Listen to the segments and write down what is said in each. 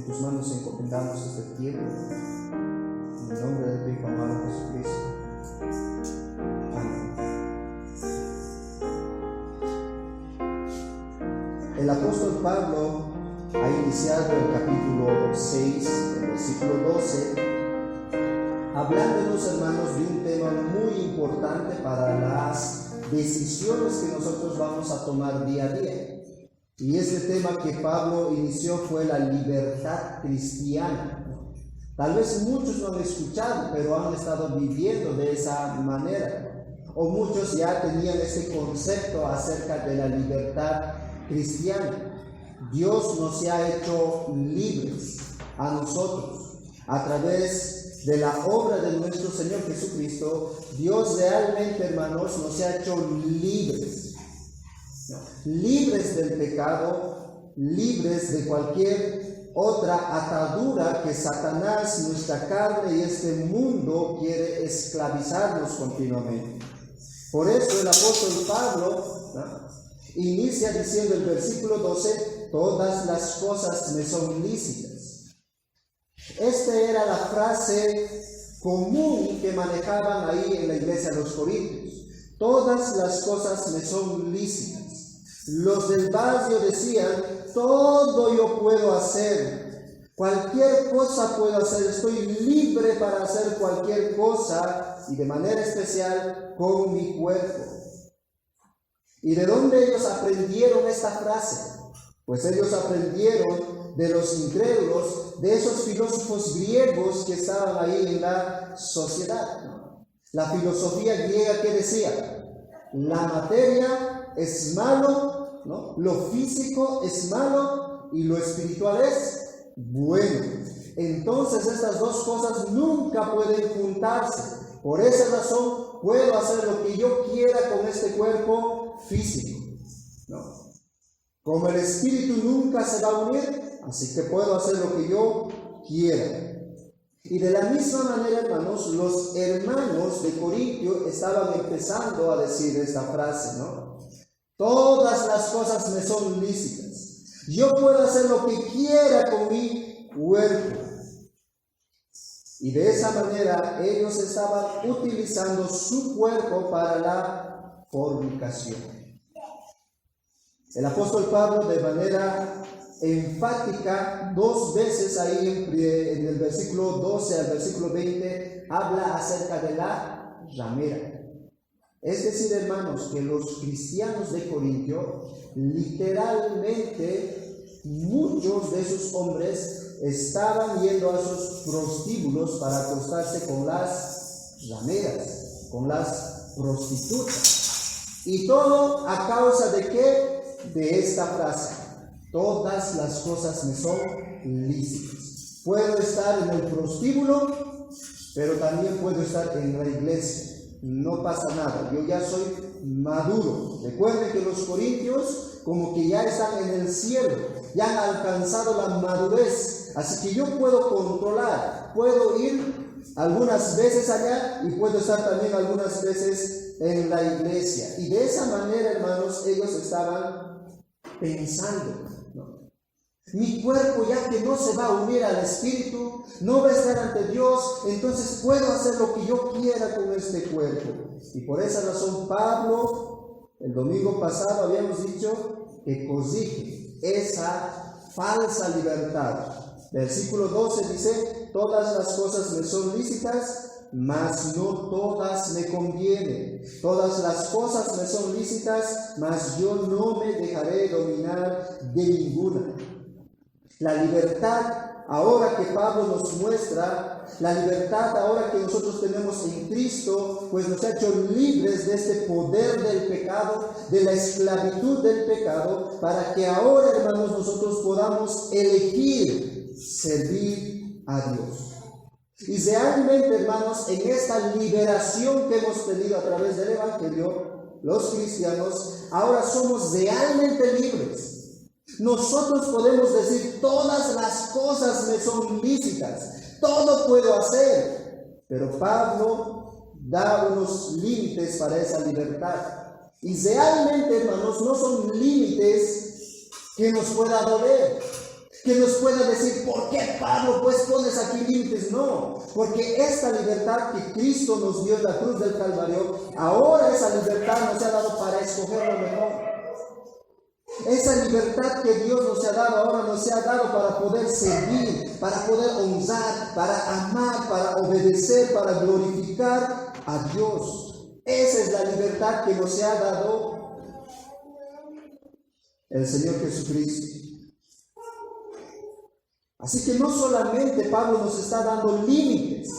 tus manos encomendamos este tiempo. En el nombre de tu Hijo amado Jesucristo. Amén. El apóstol Pablo ha iniciado el capítulo 6, el versículo 12, hablándonos, hermanos, de un tema muy importante para las decisiones que nosotros vamos a tomar día a día. Y este tema que Pablo inició fue la libertad cristiana. Tal vez muchos no han escuchado, pero han estado viviendo de esa manera. O muchos ya tenían este concepto acerca de la libertad cristiana. Dios nos ha hecho libres a nosotros a través de la obra de nuestro Señor Jesucristo. Dios realmente, hermanos, nos ha hecho libres. Libres del pecado, libres de cualquier otra atadura que Satanás, nuestra carne y este mundo quiere esclavizarnos continuamente. Por eso el apóstol Pablo inicia diciendo el versículo 12: todas las cosas me son lícitas. Esta era la frase común que manejaban ahí en la iglesia de los Corintios. Todas las cosas me son lícitas. Los del barrio decían: todo yo puedo hacer, cualquier cosa puedo hacer, estoy libre para hacer cualquier cosa, y de manera especial con mi cuerpo. ¿Y de dónde ellos aprendieron esta frase? Pues ellos aprendieron de los incrédulos, de esos filósofos griegos que estaban ahí en la sociedad. La filosofía griega que decía: la materia es malo, ¿no? Lo físico es malo y lo espiritual es bueno. Entonces estas dos cosas nunca pueden juntarse. Por esa razón puedo hacer lo que yo quiera con este cuerpo físico, ¿no? Como el espíritu nunca se va a unir, así que puedo hacer lo que yo quiera. Y de la misma manera, hermanos, los hermanos de Corintio estaban empezando a decir esta frase, ¿no? Todas las cosas me son lícitas. Yo puedo hacer lo que quiera con mi cuerpo. Y de esa manera ellos estaban utilizando su cuerpo para la fornicación. El apóstol Pablo, de manera enfática, dos veces ahí en el versículo 12 al versículo 20, habla acerca de la ramera. Es decir, hermanos, que los cristianos de Corintio, literalmente, muchos de esos hombres estaban yendo a sus prostíbulos para acostarse con las rameras, con las prostitutas. Y todo a causa de ¿qué? De esta frase: todas las cosas me son lícitas. Puedo estar en el prostíbulo, pero también puedo estar en la iglesia. No pasa nada, yo ya soy maduro. Recuerden que los corintios como que ya están en el cielo, ya han alcanzado la madurez, así que yo puedo controlar, puedo ir algunas veces allá y puedo estar también algunas veces en la iglesia. Y de esa manera, hermanos, ellos estaban pensando, ¿no? Mi cuerpo, ya que no se va a unir al espíritu, no va a estar ante Dios, entonces puedo hacer lo que yo quiera con este cuerpo. Y por esa razón Pablo, el domingo pasado habíamos dicho que corrige esa falsa libertad. Versículo 12 dice: todas las cosas me son lícitas, mas no todas me convienen. Todas las cosas me son lícitas, mas yo no me dejaré dominar de ninguna. La libertad ahora que Pablo nos muestra, la libertad ahora que nosotros tenemos en Cristo, pues nos ha hecho libres de este poder del pecado, de la esclavitud del pecado, para que ahora, hermanos, nosotros podamos elegir servir a Dios. Y realmente, hermanos, en esta liberación que hemos tenido a través del Evangelio, los cristianos ahora somos realmente libres. Nosotros podemos decir: todas las cosas me son lícitas, todo puedo hacer. Pero Pablo da unos límites para esa libertad. Y realmente, hermanos, no son límites que nos pueda doler. que nos pueda decir, ¿por qué, Pablo, pues pones aquí límites? No, porque esta libertad que Cristo nos dio en la cruz del Calvario, ahora esa libertad nos ha dado para escoger lo mejor. Esa libertad que Dios nos ha dado ahora nos ha dado para poder servir, para poder honrar, para amar, para obedecer, para glorificar a Dios. Esa es la libertad que nos ha dado el Señor Jesucristo. Así que no solamente Pablo nos está dando límites,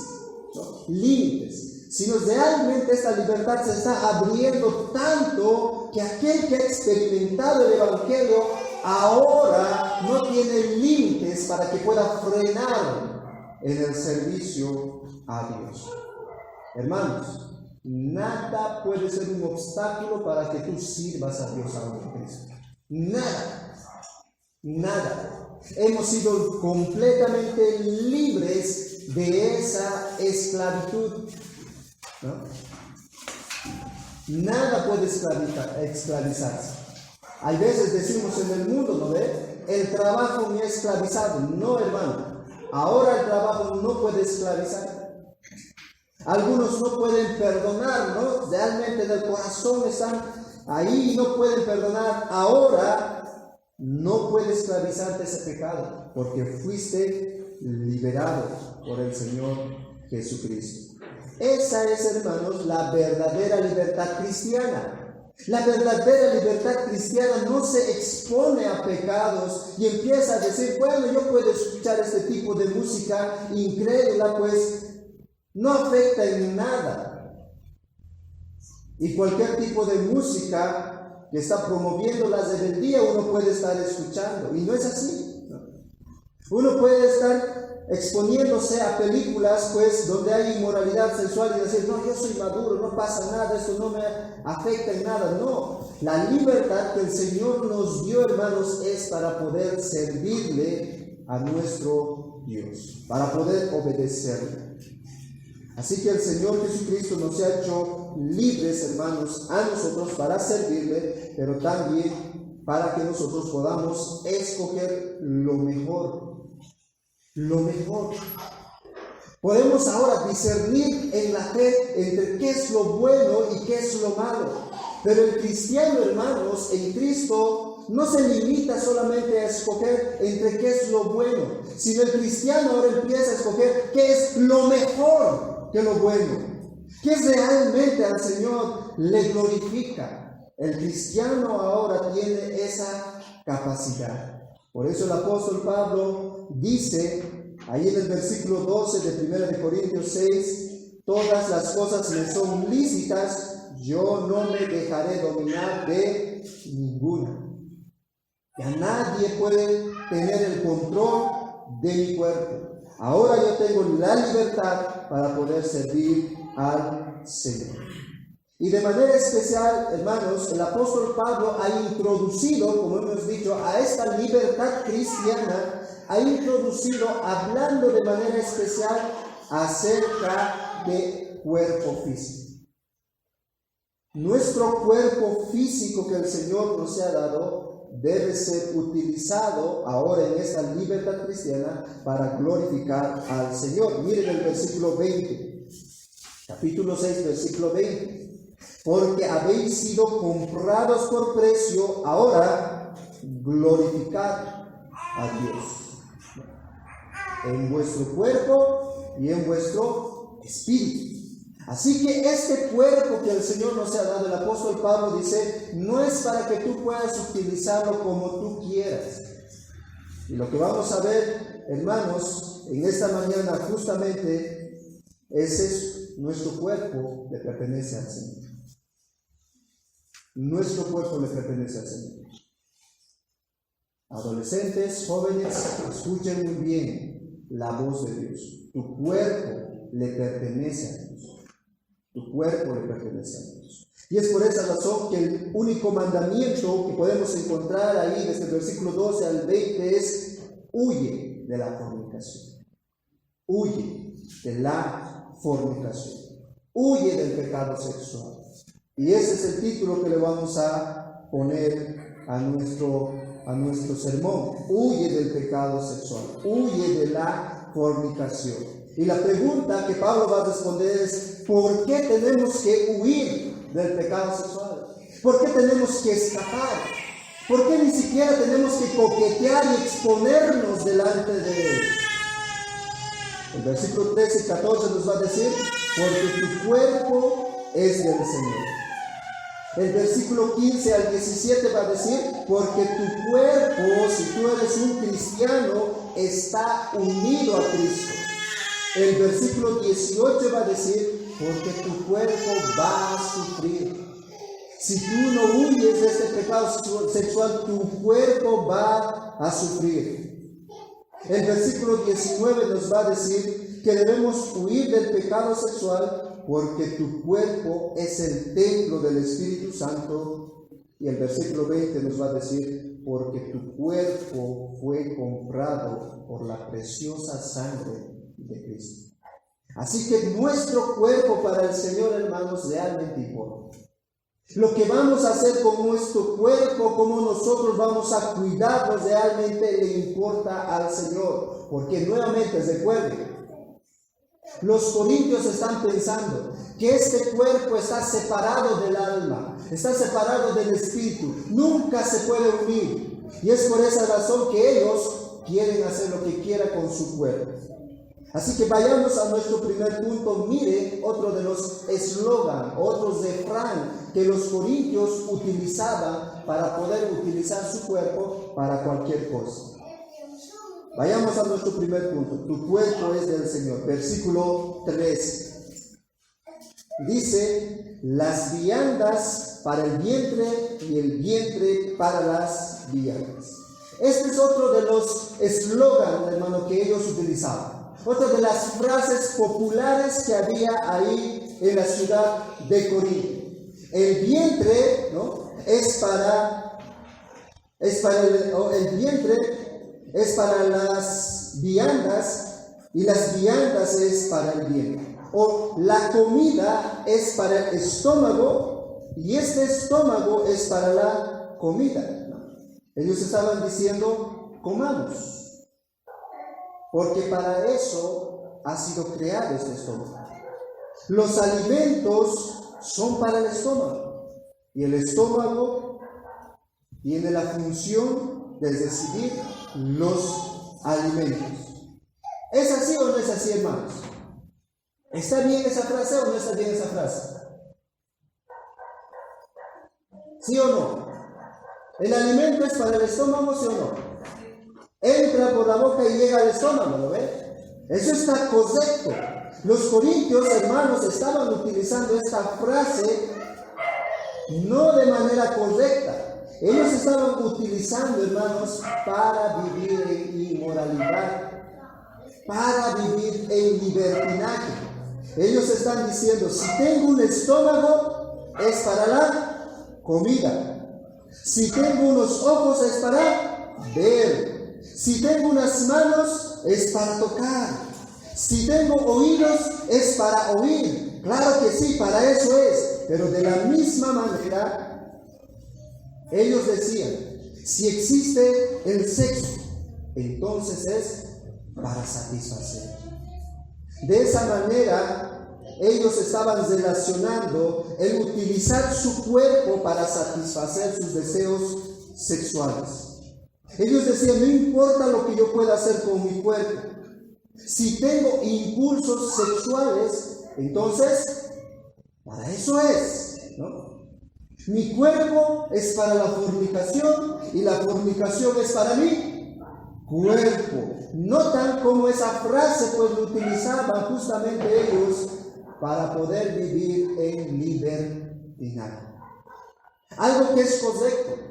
sino realmente esta libertad se está abriendo tanto que aquel que ha experimentado el Evangelio ahora no tiene límites para que pueda frenar en el servicio a Dios. Hermanos, nada puede ser un obstáculo para que tú sirvas a Dios ahora en Cristo. Nada. Hemos sido completamente libres de esa esclavitud, ¿no? Nada puede esclavizarse. Hay veces decimos en el mundo, ¿no ve? El trabajo me ha esclavizado. No, hermano. Ahora el trabajo no puede esclavizar. Algunos no pueden perdonar, ¿no? Realmente del corazón están ahí y no pueden perdonar. Ahora no puede esclavizarte ese pecado, porque fuiste liberado por el Señor Jesucristo. Esa es, hermanos, la verdadera libertad cristiana. La verdadera libertad cristiana no se expone a pecados y empieza a decir, bueno, yo puedo escuchar este tipo de música incrédula, pues no afecta en nada. Y cualquier tipo de música que está promoviendo la rebeldía uno puede estar escuchando, y no es así, ¿no? Uno puede estar exponiéndose a películas pues donde hay inmoralidad sexual y decir, no, yo soy maduro, no pasa nada, esto no me afecta en nada. No, la libertad que el Señor nos dio, hermanos, es para poder servirle a nuestro Dios, para poder obedecerle. Así que el Señor Jesucristo nos ha hecho libres, hermanos, a nosotros para servirle, pero también para que nosotros podamos escoger lo mejor. Lo mejor. Podemos ahora discernir en la fe entre qué es lo bueno y qué es lo malo. Pero el cristiano, hermanos, en Cristo no se limita solamente a escoger entre qué es lo bueno, sino el cristiano ahora empieza a escoger qué es lo mejor que lo bueno, que realmente al Señor le glorifica. El cristiano ahora tiene esa capacidad. Por eso el apóstol Pablo dice, ahí en el versículo 12 de 1 de Corintios 6, todas las cosas me son lícitas, yo no me dejaré dominar de ninguna. Ya nadie puede tener el control de mi cuerpo. Ahora yo tengo la libertad para poder servir al Señor. Y de manera especial, hermanos, el apóstol Pablo ha introducido, como hemos dicho, a esta libertad cristiana, ha introducido, hablando de manera especial, acerca de cuerpo físico. Nuestro cuerpo físico que el Señor nos ha dado debe ser utilizado ahora en esta libertad cristiana para glorificar al Señor. Miren el versículo 20, capítulo 6, versículo 20. Porque habéis sido comprados por precio, ahora glorificad a Dios en vuestro cuerpo y en vuestro espíritu. Así que este cuerpo que el Señor nos ha dado, el apóstol Pablo dice, no es para que tú puedas utilizarlo como tú quieras. Y lo que vamos a ver, hermanos, en esta mañana justamente es eso. Nuestro cuerpo le pertenece al Señor. Nuestro cuerpo le pertenece al Señor. Adolescentes, jóvenes, escuchen muy bien la voz de Dios. Tu cuerpo le pertenece a Dios. Tu cuerpo le pertenece a Dios. Y es por esa razón que el único mandamiento que podemos encontrar ahí desde el versículo 12 al 20 es: huye de la fornicación. Huye de la fornicación. Huye del pecado sexual. Y ese es el título que le vamos a poner a a nuestro sermón. Huye del pecado sexual, huye de la fornicación. Y la pregunta que Pablo va a responder es: ¿por qué tenemos que huir del pecado sexual? ¿Por qué tenemos que escapar? ¿Por qué ni siquiera tenemos que coquetear y exponernos delante de Él? El versículo 13 y 14 nos va a decir: porque tu cuerpo es del Señor. El versículo 15 al 17 va a decir: porque tu cuerpo, si tú eres un cristiano, está unido a Cristo. El versículo 18 va a decir: porque tu cuerpo va a sufrir. Si tú no huyes de este pecado sexual, tu cuerpo va a sufrir. El versículo 19 nos va a decir que debemos huir del pecado sexual porque tu cuerpo es el templo del Espíritu Santo. Y el versículo 20 nos va a decir: porque tu cuerpo fue comprado por la preciosa sangre de Cristo. Así que nuestro cuerpo para el Señor, hermanos, realmente importa. Lo que vamos a hacer con nuestro cuerpo, cómo nosotros vamos a cuidarnos, realmente le importa al Señor. Porque nuevamente, recuerden, los corintios están pensando que este cuerpo está separado del alma, está separado del espíritu, nunca se puede unir. Y es por esa razón que ellos quieren hacer lo que quieran con su cuerpo. Así que vayamos a nuestro primer punto. Mire otro de los eslogan, otros refrán que los corintios utilizaban para poder utilizar su cuerpo para cualquier cosa. Vayamos a nuestro primer punto. Tu cuerpo es del Señor. Versículo 13. Dice: las viandas para el vientre y el vientre para las viandas. Este es otro de los eslogan, hermano, que ellos utilizaban. Otra de las frases populares que había ahí en la ciudad de Corinto. El vientre, ¿no?, el vientre es para las viandas y las viandas es para el vientre. O la comida es para el estómago y este estómago es para la comida, ¿no? Ellos estaban diciendo: comamos. Porque para eso ha sido creado este estómago. Los alimentos son para el estómago. Y el estómago tiene la función de decidir los alimentos. ¿Es así o no es así, hermanos? ¿Está bien esa frase o no está bien esa frase? ¿Sí o no? ¿El alimento es para el estómago, sí o no? Entra por la boca y llega al estómago, ¿lo ve? Eso está correcto. Los corintios, hermanos, estaban utilizando esta frase no de manera correcta. Ellos estaban utilizando, hermanos, para vivir en inmoralidad, para vivir en libertinaje. Ellos están diciendo: si tengo un estómago, es para la comida. Si tengo unos ojos, es para ver. Si tengo unas manos, es para tocar. Si tengo oídos, es para oír. Claro que sí, para eso es. Pero de la misma manera, ellos decían: si existe el sexo, entonces es para satisfacer. De esa manera, ellos estaban relacionando el utilizar su cuerpo para satisfacer sus deseos sexuales. Ellos decían: no importa lo que yo pueda hacer con mi cuerpo. Si tengo impulsos sexuales, entonces, para eso es, ¿no? Mi cuerpo es para la fornicación y la fornicación es para mi cuerpo. Notan cómo esa frase pues lo utilizaban justamente ellos para poder vivir en libertinaje. Algo que es correcto.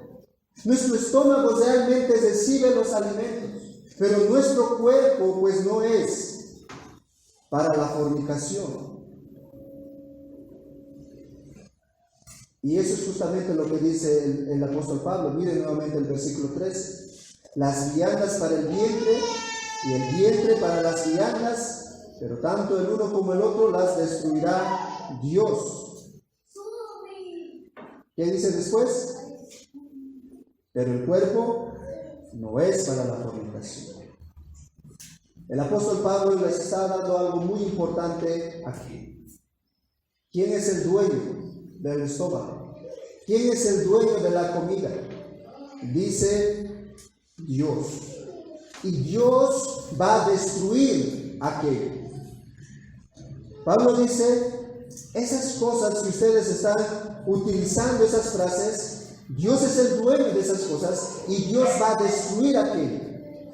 Nuestro estómago realmente recibe los alimentos, pero nuestro cuerpo pues no es para la fornicación. Y eso es justamente lo que dice el apóstol Pablo. Miren nuevamente el versículo 3. Las viandas para el vientre y el vientre para las viandas, pero tanto el uno como el otro las destruirá Dios. ¿Qué dice después? Pero el cuerpo no es para la fornicación. El apóstol Pablo les está dando algo muy importante aquí. ¿Quién es el dueño del estómago? ¿Quién es el dueño de la comida? Dice Dios. Y Dios va a destruir aquello. Pablo dice, esas cosas que ustedes están utilizando, esas frases, Dios es el dueño de esas cosas y Dios va a destruir aquello.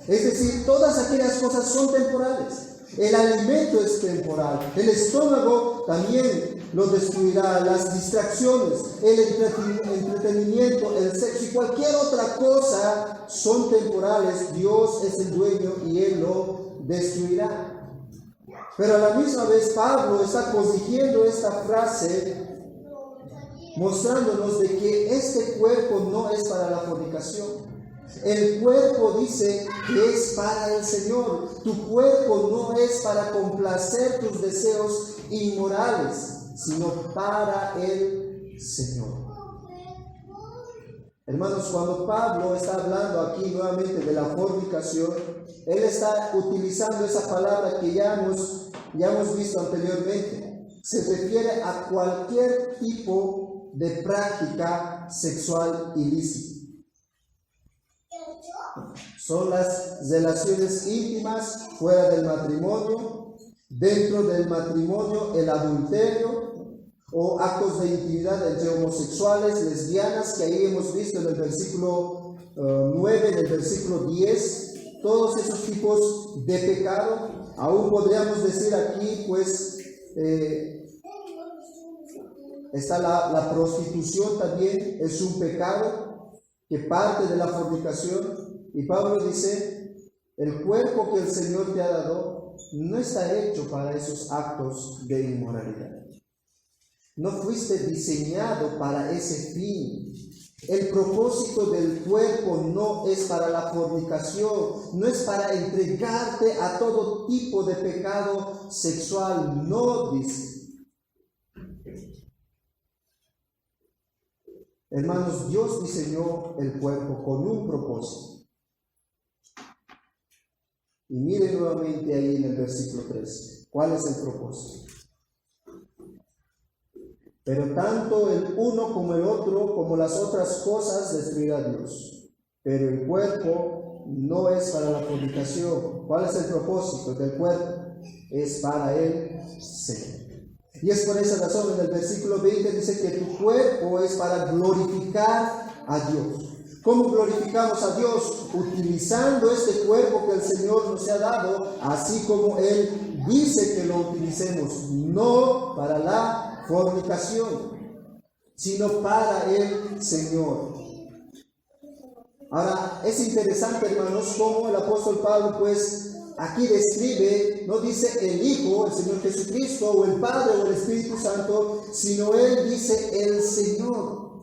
Es decir, todas aquellas cosas son temporales. El alimento es temporal. El estómago también lo destruirá. Las distracciones, el entretenimiento, el sexo y cualquier otra cosa son temporales. Dios es el dueño y Él lo destruirá. Pero a la misma vez Pablo está corrigiendo esta frase, mostrándonos de que este cuerpo no es para la fornicación. El cuerpo dice que es para el Señor. Tu cuerpo no es para complacer tus deseos inmorales, sino para el Señor. Hermanos, cuando Pablo está hablando aquí nuevamente de la fornicación, él está utilizando esa palabra que ya hemos visto anteriormente. Se refiere a cualquier tipo de práctica sexual ilícita. Son las relaciones íntimas fuera del matrimonio, dentro del matrimonio el adulterio o actos de intimidad entre homosexuales, lesbianas, que ahí hemos visto en el versículo 9, en el versículo 10, todos esos tipos de pecado. Aún podríamos decir aquí, pues, está la prostitución también, es un pecado que parte de la fornicación. Y Pablo dice, el cuerpo que el Señor te ha dado no está hecho para esos actos de inmoralidad. No fuiste diseñado para ese fin. El propósito del cuerpo no es para la fornicación, no es para entregarte a todo tipo de pecado sexual, no dice. Hermanos, Dios diseñó el cuerpo con un propósito. Y miren nuevamente ahí en el versículo 3, ¿cuál es el propósito? Pero tanto el uno como el otro, como las otras cosas, destruirá Dios. Pero el cuerpo no es para la fornicación. ¿Cuál es el propósito del cuerpo? Es para el Señor. Y es por esa razón en el versículo 20 dice que tu cuerpo es para glorificar a Dios. ¿Cómo glorificamos a Dios? Utilizando este cuerpo que el Señor nos ha dado, así como Él dice que lo utilicemos, no para la fornicación, sino para el Señor. Ahora, es interesante, hermanos, cómo el apóstol Pablo, pues, aquí describe, no dice el Hijo, el Señor Jesucristo, o el Padre, o el Espíritu Santo, sino Él dice el Señor.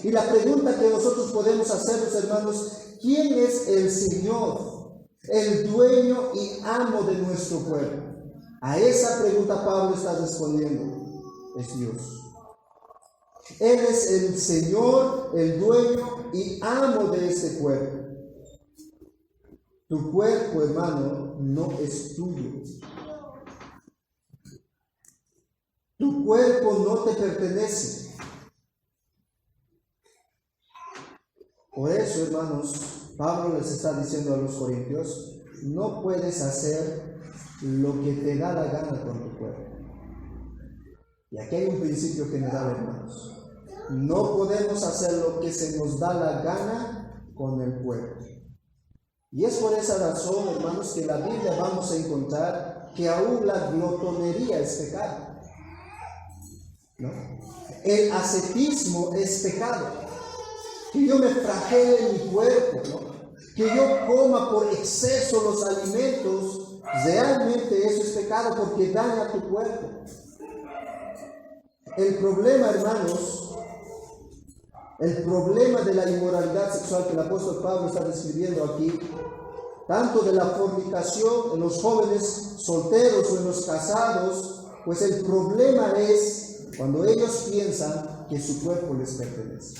Y la pregunta que nosotros podemos hacernos, hermanos, ¿quién es el Señor? El dueño y amo de nuestro cuerpo. A esa pregunta Pablo está respondiendo, es Dios. Él es el Señor, el dueño y amo de este cuerpo. Tu cuerpo, hermano, no es tuyo. Tu cuerpo no te pertenece. Por eso, hermanos, Pablo les está diciendo a los corintios, no puedes hacer lo que te da la gana con tu cuerpo. Y aquí hay un principio general, hermanos. No podemos hacer lo que se nos da la gana con el cuerpo. Y es por esa razón, hermanos, que en la Biblia vamos a encontrar que aún la glotonería es pecado, ¿no? El ascetismo es pecado. Que yo me flagele mi cuerpo, ¿no? Que yo coma por exceso los alimentos, realmente eso es pecado porque daña tu cuerpo. El problema, hermanos, el problema de la inmoralidad sexual que el apóstol Pablo está describiendo aquí, tanto de la fornicación en los jóvenes solteros o en los casados, pues el problema es cuando ellos piensan que su cuerpo les pertenece.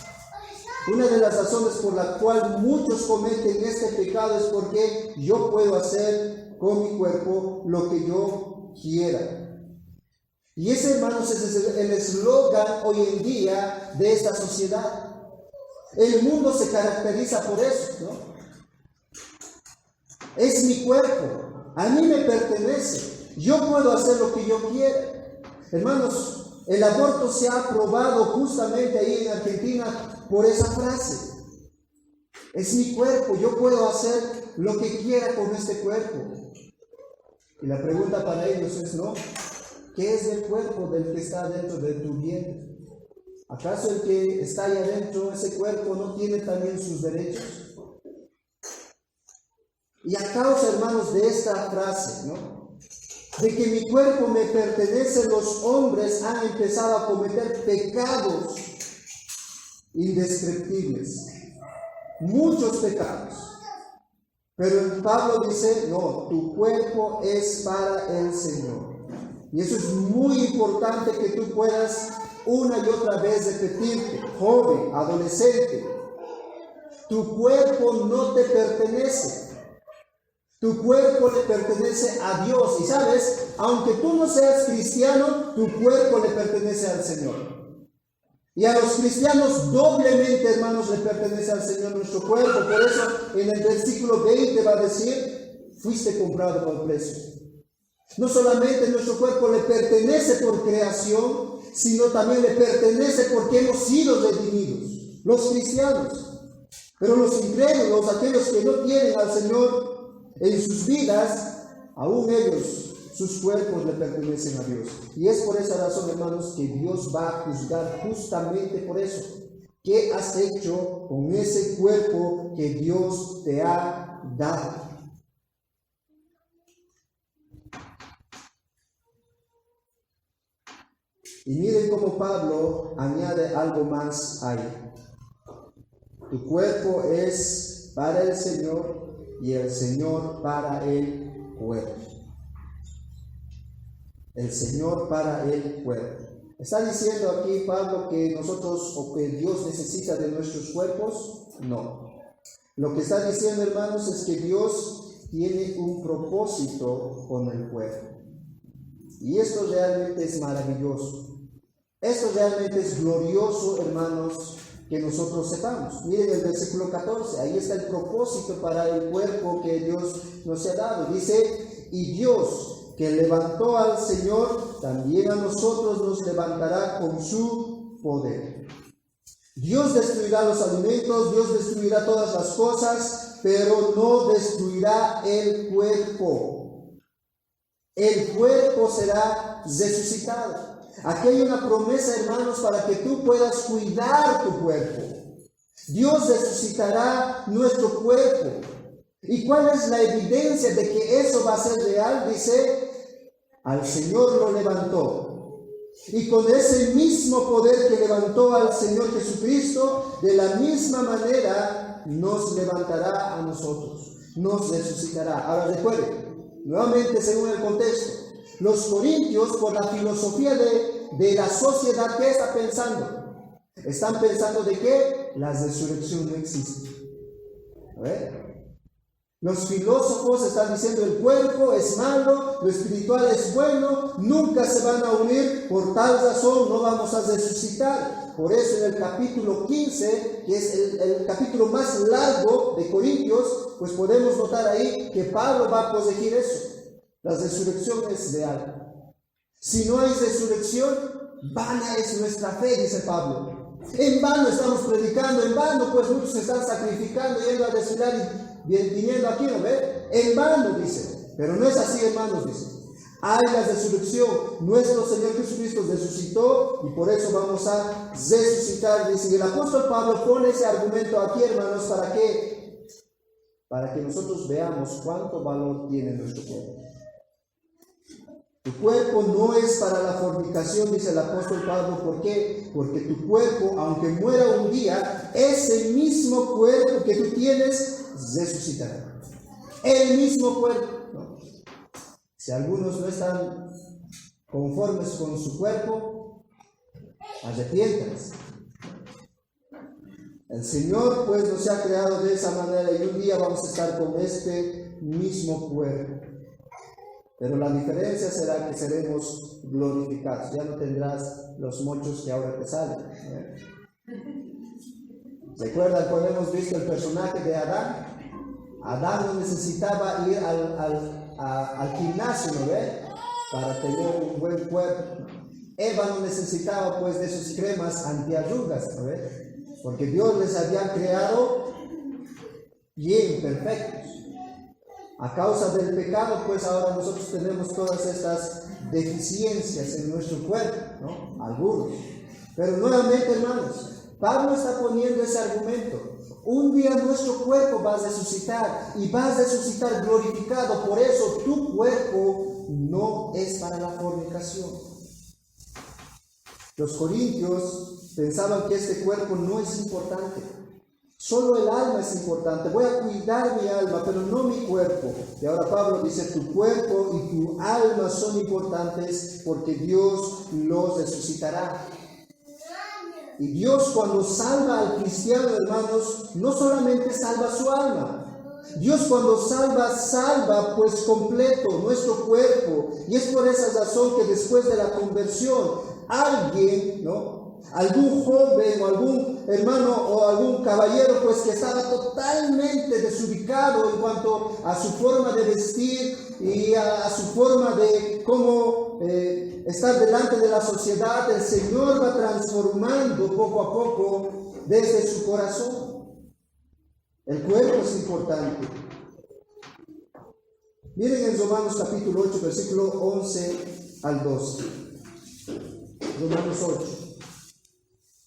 Una de las razones por la cual muchos cometen este pecado es porque yo puedo hacer con mi cuerpo lo que yo quiera. Y ese, hermanos, es el eslogan hoy en día de esta sociedad. El mundo se caracteriza por eso, ¿no? Es mi cuerpo, a mí me pertenece, yo puedo hacer lo que yo quiera. Hermanos, el aborto se ha aprobado justamente ahí en Argentina por esa frase. Es mi cuerpo, yo puedo hacer lo que quiera con este cuerpo. Y la pregunta para ellos es, ¿no? ¿Qué es el cuerpo del que está dentro de tu vientre? ¿Acaso el que está ahí adentro, ese cuerpo, no tiene también sus derechos? Y a causa, hermanos, de esta frase, ¿no?, de que mi cuerpo me pertenece, los hombres han empezado a cometer pecados indescriptibles. Muchos pecados. Pero Pablo dice, no, tu cuerpo es para el Señor. Y eso es muy importante que tú puedas una y otra vez repetirte, joven, adolescente. Tu cuerpo no te pertenece. Tu cuerpo le pertenece a Dios. Y sabes, aunque tú no seas cristiano, tu cuerpo le pertenece al Señor. Y a los cristianos doblemente, hermanos, le pertenece al Señor nuestro cuerpo. Por eso en el versículo 20 va a decir, fuiste comprado por precio. No solamente nuestro cuerpo le pertenece por creación, sino también le pertenece porque hemos sido redimidos, los cristianos. Pero los incrédulos, aquellos que no tienen al Señor en sus vidas, aún ellos, sus cuerpos le pertenecen a Dios. Y es por esa razón, hermanos, que Dios va a juzgar justamente por eso. ¿Qué has hecho con ese cuerpo que Dios te ha dado? Y miren cómo Pablo añade algo más ahí. Tu cuerpo es para el Señor y el Señor para el cuerpo. El Señor para el cuerpo. ¿Está diciendo aquí Pablo que nosotros o que Dios necesita de nuestros cuerpos? No. Lo que está diciendo, hermanos, es que Dios tiene un propósito con el cuerpo. Y esto realmente es maravilloso. Esto realmente es glorioso, hermanos, que nosotros sepamos. Miren el versículo 14, ahí está el propósito para el cuerpo que Dios nos ha dado. Dice, y Dios que levantó al Señor, también a nosotros nos levantará con su poder. Dios destruirá los alimentos, Dios destruirá todas las cosas, pero no destruirá el cuerpo. El cuerpo será resucitado. Aquí hay una promesa, hermanos, para que tú puedas cuidar tu cuerpo. Dios resucitará nuestro cuerpo. ¿Y cuál es la evidencia de que eso va a ser real? Dice, al Señor lo levantó. Y con ese mismo poder que levantó al Señor Jesucristo, de la misma manera nos levantará a nosotros, nos resucitará. Ahora recuerden, nuevamente según el contexto, los corintios, por la filosofía de la sociedad, ¿qué está pensando? Están pensando de que la resurrección no existe. A ver. Los filósofos están diciendo el cuerpo es malo, lo espiritual es bueno, nunca se van a unir, por tal razón no vamos a resucitar. Por eso en el capítulo 15, que es el capítulo más largo de Corintios, pues podemos notar ahí que Pablo va a corregir eso. La resurrección es real. Si no hay resurrección, vana es nuestra fe, dice Pablo. En vano estamos predicando, en vano pues muchos se están sacrificando, yendo a desfilar y viniendo aquí, ¿no ve? En vano, dice. Pero no es así, hermanos, dice. Hay la resurrección. Nuestro Señor Jesucristo resucitó y por eso vamos a resucitar, dice. Y el apóstol Pablo pone ese argumento aquí, hermanos, ¿para qué? Para que nosotros veamos cuánto valor tiene nuestro cuerpo. Tu cuerpo no es para la fornicación, dice el apóstol Pablo. ¿Por qué? Porque tu cuerpo, aunque muera un día, ese mismo cuerpo que tú tienes resucitará. El mismo cuerpo. No. Si algunos no están conformes con su cuerpo, arrepiéntanse. El Señor pues nos ha creado de esa manera y un día vamos a estar con este mismo cuerpo. Pero la diferencia será que seremos glorificados. Ya no tendrás los mochos que ahora te salen. ¿Recuerdan cuando hemos visto el personaje de Adán? Adán no necesitaba ir al gimnasio, ¿no ve? Para tener un buen cuerpo. Eva no necesitaba pues de sus cremas antiarrugas, ¿no ve? Porque Dios les había creado bien, perfectos. A causa del pecado, pues ahora nosotros tenemos todas estas deficiencias en nuestro cuerpo, ¿no? Algunos. Pero nuevamente, hermanos, Pablo está poniendo ese argumento. Un día nuestro cuerpo va a resucitar y va a resucitar glorificado. Por eso tu cuerpo no es para la fornicación. Los corintios pensaban que este cuerpo no es importante. Solo el alma es importante. Voy a cuidar mi alma, pero no mi cuerpo. Y ahora Pablo dice, tu cuerpo y tu alma son importantes porque Dios los resucitará. Y Dios cuando salva al cristiano, hermanos, no solamente salva su alma. Dios cuando salva pues completo nuestro cuerpo. Y es por esa razón que después de la conversión, alguien, ¿no? Algún joven o algún hermano o algún caballero pues que estaba totalmente desubicado en cuanto a su forma de vestir y a su forma de cómo estar delante de la sociedad, el Señor va transformando poco a poco desde su corazón. El cuerpo es importante. Miren en Romanos capítulo 8, versículo 11 al 12. Romanos 8.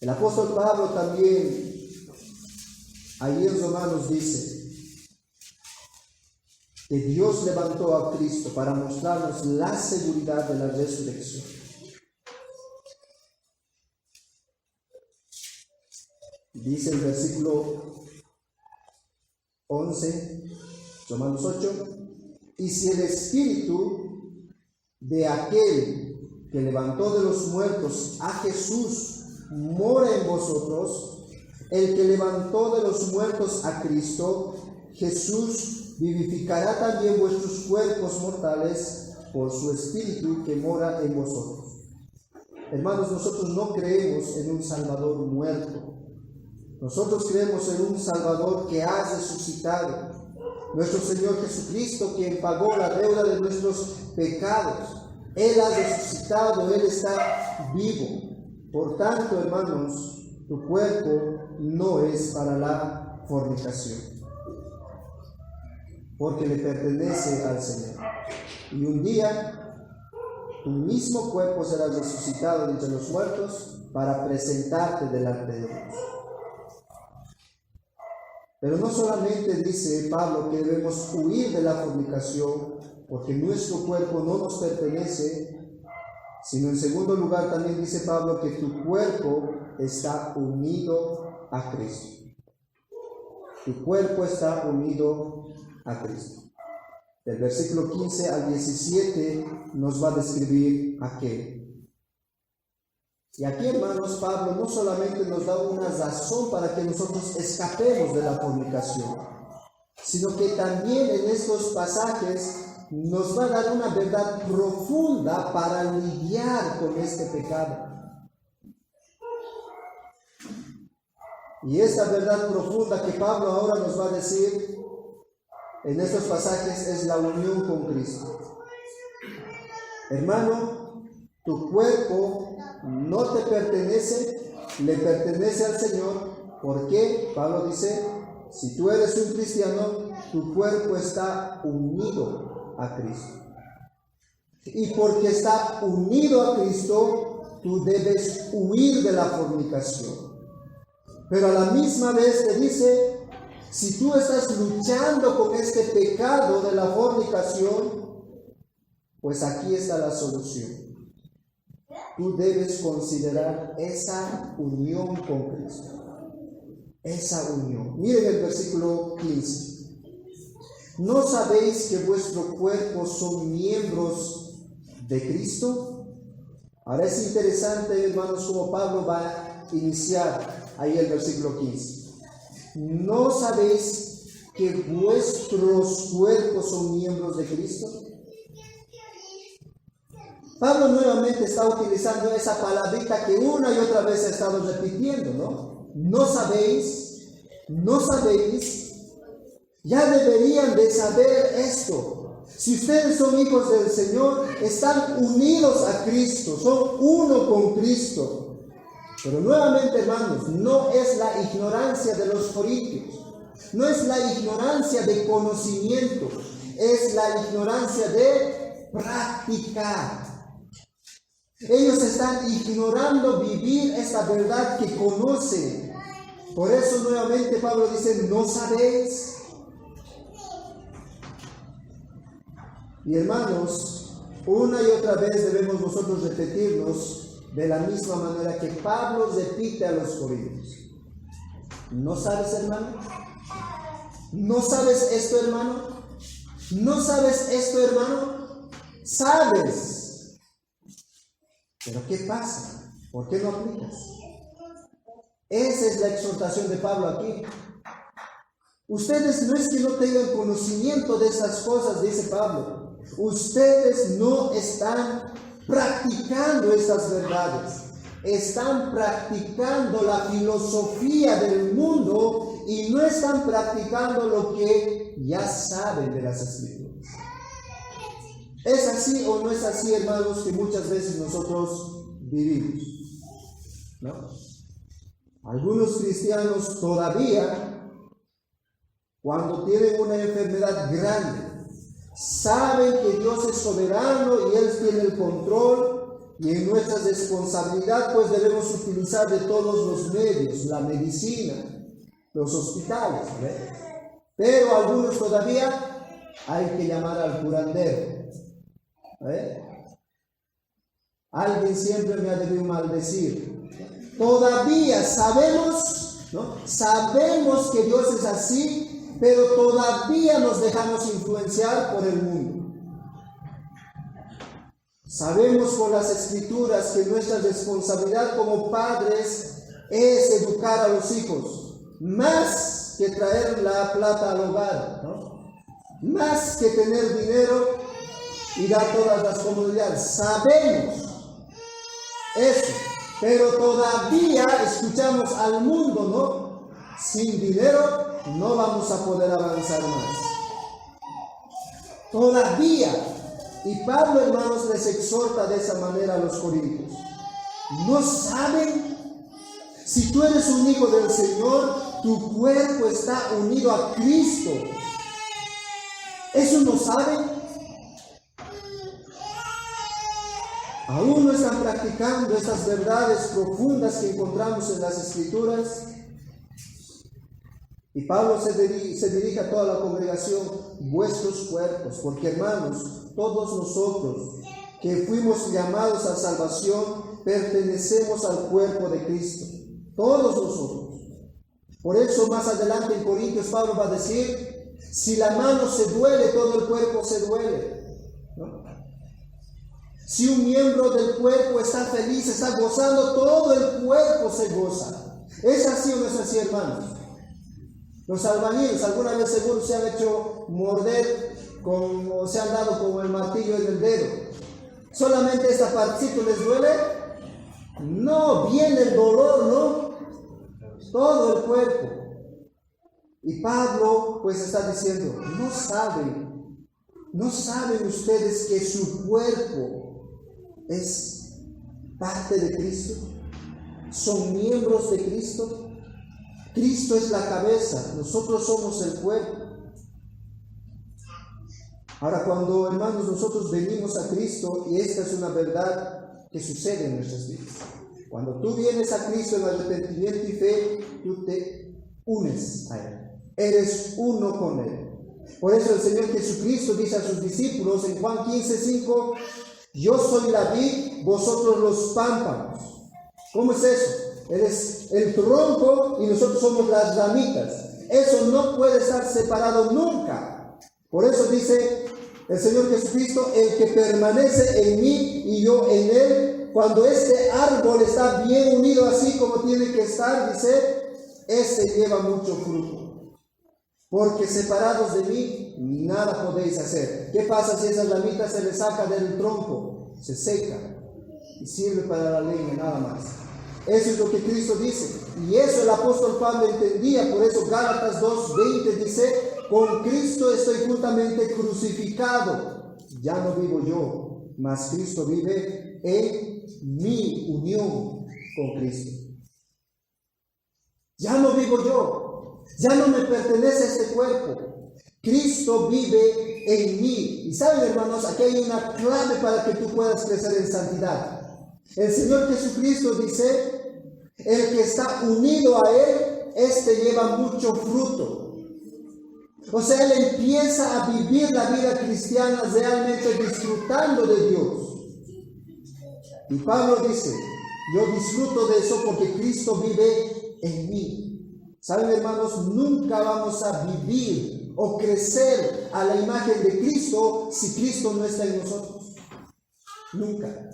El apóstol Pablo también, ahí en Romanos dice que Dios levantó a Cristo para mostrarnos la seguridad de la resurrección. Dice el versículo 11, Romanos 8, y si el Espíritu de aquel que levantó de los muertos a Jesús mora en vosotros, el que levantó de los muertos a Cristo, Jesús vivificará también vuestros cuerpos mortales por su Espíritu que mora en vosotros. Hermanos, nosotros no creemos en un Salvador muerto. Nosotros creemos en un Salvador que ha resucitado. Nuestro Señor Jesucristo, quien pagó la deuda de nuestros pecados. Él ha resucitado, Él está vivo. Por tanto, hermanos, tu cuerpo no es para la fornicación, porque le pertenece al Señor. Y un día, tu mismo cuerpo será resucitado de entre los muertos para presentarte delante de Dios. Pero no solamente dice Pablo que debemos huir de la fornicación, porque nuestro cuerpo no nos pertenece, sino en segundo lugar también dice Pablo que tu cuerpo está unido a Cristo. Tu cuerpo está unido a Cristo. Del versículo 15 al 17 nos va a describir aquel. Y aquí, hermanos, Pablo no solamente nos da una razón para que nosotros escapemos de la fornicación, sino que también en estos pasajes nos va a dar una verdad profunda para lidiar con este pecado. Y esta verdad profunda que Pablo ahora nos va a decir en estos pasajes es la unión con Cristo. Hermano, tu cuerpo no te pertenece, le pertenece al Señor. ¿Por qué? Pablo dice, si tú eres un cristiano, tu cuerpo está unido a Cristo. Y porque está unido a Cristo, tú debes huir de la fornicación. Pero a la misma vez te dice, si tú estás luchando con este pecado de la fornicación, pues aquí está la solución. Tú debes considerar esa unión con Cristo. Esa unión. Miren el versículo 15. ¿No sabéis que vuestro cuerpo son miembros de Cristo? Ahora es interesante, hermanos, cómo Pablo va a iniciar ahí el versículo 15. ¿no sabéis que vuestros cuerpos son miembros de Cristo? Pablo nuevamente está utilizando esa palabrita que una y otra vez ha estado repitiendo, ¿no? ¿No sabéis? ¿No sabéis? Ya deberían de saber esto. Si ustedes son hijos del Señor, están unidos a Cristo, son uno con Cristo. Pero nuevamente, hermanos, no es la ignorancia de los corintios, no es la ignorancia de conocimiento, es la ignorancia de practicar. Ellos están ignorando vivir esta verdad que conocen. Por eso nuevamente Pablo dice, ¿no sabéis? Y hermanos, una y otra vez debemos nosotros repetirnos de la misma manera que Pablo repite a los corintios. ¿No sabes, hermano? ¿No sabes esto, hermano? ¿No sabes esto, hermano? ¿Sabes? Pero ¿qué pasa? ¿Por qué no aplicas? Esa es la exhortación de Pablo aquí. Ustedes no es que no tengan conocimiento de estas cosas, dice Pablo. Ustedes no están practicando estas verdades. Están practicando la filosofía del mundo y no están practicando lo que ya saben de las Escrituras. ¿Es así o no es así, hermanos, que muchas veces nosotros vivimos? ¿No? Algunos cristianos todavía, cuando tienen una enfermedad grande, saben que Dios es soberano y Él tiene el control, y en nuestra responsabilidad pues debemos utilizar de todos los medios, la medicina, los hospitales, ¿ve? Pero algunos todavía hay que llamar al curandero. Alguien siempre me ha debido maldecir. Todavía sabemos, ¿no? Sabemos que Dios es así, pero todavía nos dejamos influenciar por el mundo. Sabemos por las Escrituras que nuestra responsabilidad como padres es educar a los hijos, más que traer la plata al hogar, ¿no? Más que tener dinero y dar todas las comodidades. Sabemos eso, pero todavía escuchamos al mundo, ¿no? Sin dinero no vamos a poder avanzar más. Todavía. Y Pablo, hermanos, les exhorta de esa manera a los corintios. ¿No saben? Si tú eres un hijo del Señor, tu cuerpo está unido a Cristo. ¿Eso no saben? ¿Aún no están practicando estas verdades profundas que encontramos en las Escrituras? Y Pablo se dirige a toda la congregación, vuestros cuerpos, porque hermanos, todos nosotros que fuimos llamados a salvación, pertenecemos al cuerpo de Cristo, todos nosotros. Por eso más adelante en Corintios Pablo va a decir, si la mano se duele, todo el cuerpo se duele, ¿no? Si un miembro del cuerpo está feliz, está gozando, todo el cuerpo se goza. ¿Es así o no es así, hermanos? Los albañiles alguna vez seguro se han hecho morder o se han dado con el martillo en el dedo. ¿Solamente esta partecita les duele? No, viene el dolor, ¿no? Todo el cuerpo. Y Pablo pues está diciendo, ¿no saben ustedes que su cuerpo es parte de Cristo? ¿Son miembros de Cristo? Cristo es la cabeza, nosotros somos el cuerpo. Ahora, cuando, hermanos, nosotros venimos a Cristo, y esta es una verdad que sucede en nuestras vidas, cuando tú vienes a Cristo en arrepentimiento y fe, tú te unes a Él, eres uno con Él. Por eso el Señor Jesucristo dice a sus discípulos en Juan 15:5, yo soy la vid, vosotros los pámpanos. ¿Cómo es eso? Eres el tronco y nosotros somos las ramitas. Eso no puede estar separado nunca. Por eso dice el Señor Jesucristo, el que permanece en mí y yo en él, cuando este árbol está bien unido así como tiene que estar, dice, este lleva mucho fruto. Porque separados de mí, nada podéis hacer. ¿Qué pasa si esa ramita se le saca del tronco? Se seca y sirve para la leña, nada más. Eso es lo que Cristo dice. Y eso el apóstol Pablo entendía. Por eso Gálatas 2:20 dice: con Cristo estoy juntamente crucificado. Ya no vivo yo, mas Cristo vive en mi unión con Cristo. Ya no vivo yo, ya no me pertenece este cuerpo. Cristo vive en mí. Y saben, hermanos, aquí hay una clave para que tú puedas crecer en santidad. El Señor Jesucristo dice: el que está unido a Él, este lleva mucho fruto. O sea, Él empieza a vivir la vida cristiana realmente disfrutando de Dios. Y Pablo dice: yo disfruto de eso porque Cristo vive en mí. ¿Saben, hermanos? Nunca vamos a vivir o crecer a la imagen de Cristo si Cristo no está en nosotros. Nunca.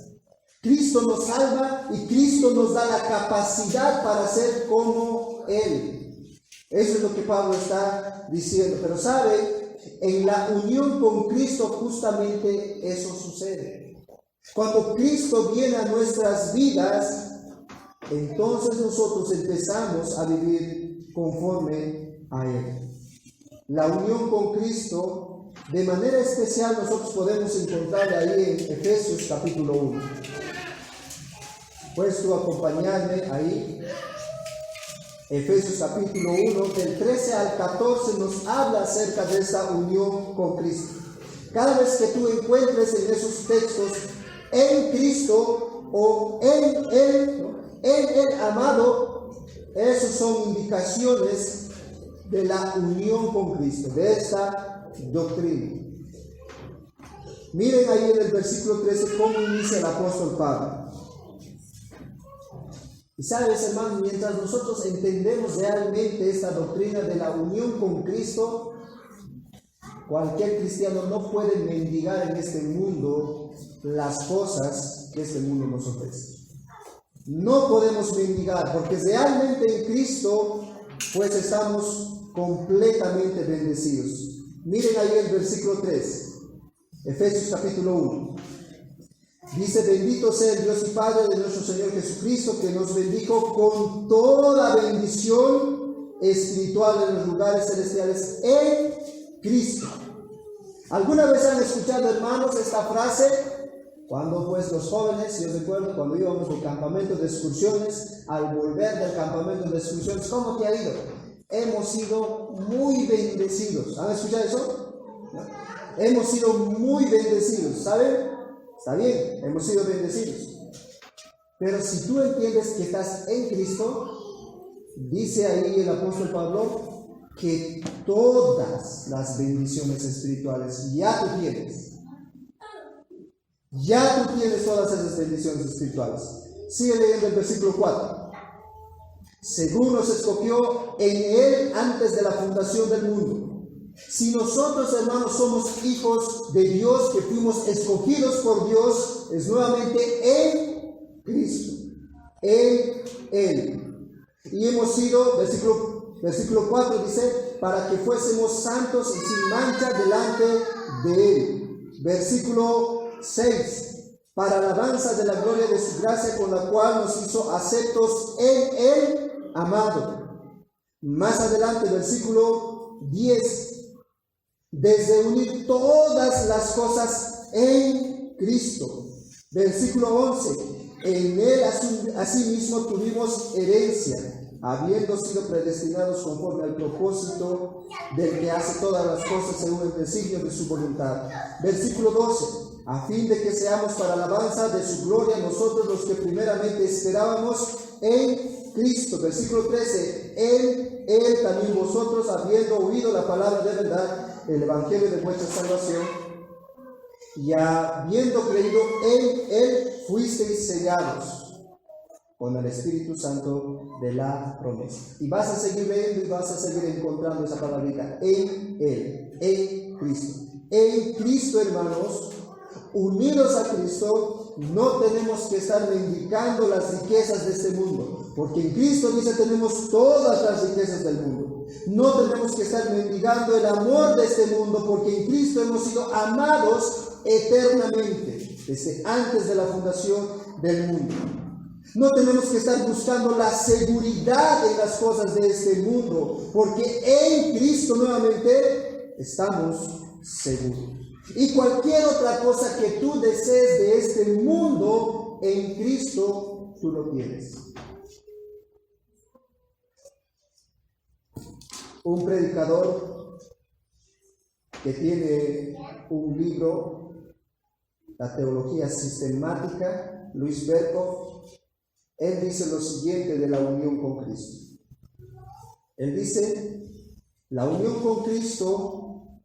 Cristo nos salva y Cristo nos da la capacidad para ser como Él. Eso es lo que Pablo está diciendo. Pero ¿sabe? En la unión con Cristo justamente eso sucede. Cuando Cristo viene a nuestras vidas, entonces nosotros empezamos a vivir conforme a Él. La unión con Cristo, de manera especial, nosotros podemos encontrar ahí en Efesios capítulo 1. ¿Puedes tú acompañarme ahí? Efesios capítulo 1, del 13 al 14 nos habla acerca de esta unión con Cristo. Cada vez que tú encuentres en esos textos en Cristo o en el amado, esos son indicaciones de la unión con Cristo, de esta doctrina. Miren ahí en el versículo 13 cómo inicia el apóstol Pablo. Y sabes, hermanos, mientras nosotros entendemos realmente esta doctrina de la unión con Cristo, cualquier cristiano no puede mendigar en este mundo las cosas que este mundo nos ofrece. No podemos mendigar, porque realmente en Cristo pues estamos completamente bendecidos. Miren ahí el versículo 3, Efesios capítulo 1. Dice: bendito sea el Dios y Padre de nuestro Señor Jesucristo, que nos bendijo con toda bendición espiritual en los lugares celestiales en Cristo. ¿Alguna vez han escuchado, hermanos, esta frase? Cuando pues los jóvenes, yo recuerdo cuando íbamos de campamento de excursiones, al volver del campamento de excursiones, ¿cómo te ha ido? Hemos sido muy bendecidos. ¿Han escuchado eso? ¿No? Hemos sido muy bendecidos, ¿saben? Está bien, hemos sido bendecidos. Pero si tú entiendes que estás en Cristo, dice ahí el apóstol Pablo que todas las bendiciones espirituales ya tú tienes. Ya tú tienes todas esas bendiciones espirituales. Sigue leyendo el versículo 4. Según nos escogió en Él antes de la fundación del mundo. Si nosotros, hermanos, somos hijos de Dios, que fuimos escogidos por Dios, es nuevamente en Cristo, en Él. Y hemos sido, versículo 4 dice, para que fuésemos santos y sin mancha delante de Él. Versículo 6, para alabanza de la gloria de su gracia, con la cual nos hizo aceptos en el amado. Más adelante, versículo 10, desde unir todas las cosas en Cristo. Versículo 11, en Él asimismo tuvimos herencia, habiendo sido predestinados conforme al propósito del que hace todas las cosas según el designio de su voluntad. Versículo 12, a fin de que seamos para alabanza de su gloria nosotros los que primeramente esperábamos en Cristo. Versículo 13, en Él también vosotros, habiendo oído la palabra de verdad, el evangelio de vuestra salvación, y habiendo creído en Él, fuisteis sellados con el Espíritu Santo de la promesa. Y vas a seguir leyendo y vas a seguir encontrando esa palabrita, en Él, en Cristo. En Cristo, hermanos, unidos a Cristo, no tenemos que estar mendigando las riquezas de este mundo. Porque en Cristo, dice, tenemos todas las riquezas del mundo. No tenemos que estar mendigando el amor de este mundo, porque en Cristo hemos sido amados eternamente, desde antes de la fundación del mundo. No tenemos que estar buscando la seguridad en las cosas de este mundo, porque en Cristo nuevamente estamos seguros. Y cualquier otra cosa que tú desees de este mundo, en Cristo tú lo tienes. Un predicador que tiene un libro, La Teología Sistemática, Luis Berkhoff, él dice lo siguiente de la unión con Cristo. Él dice, la unión con Cristo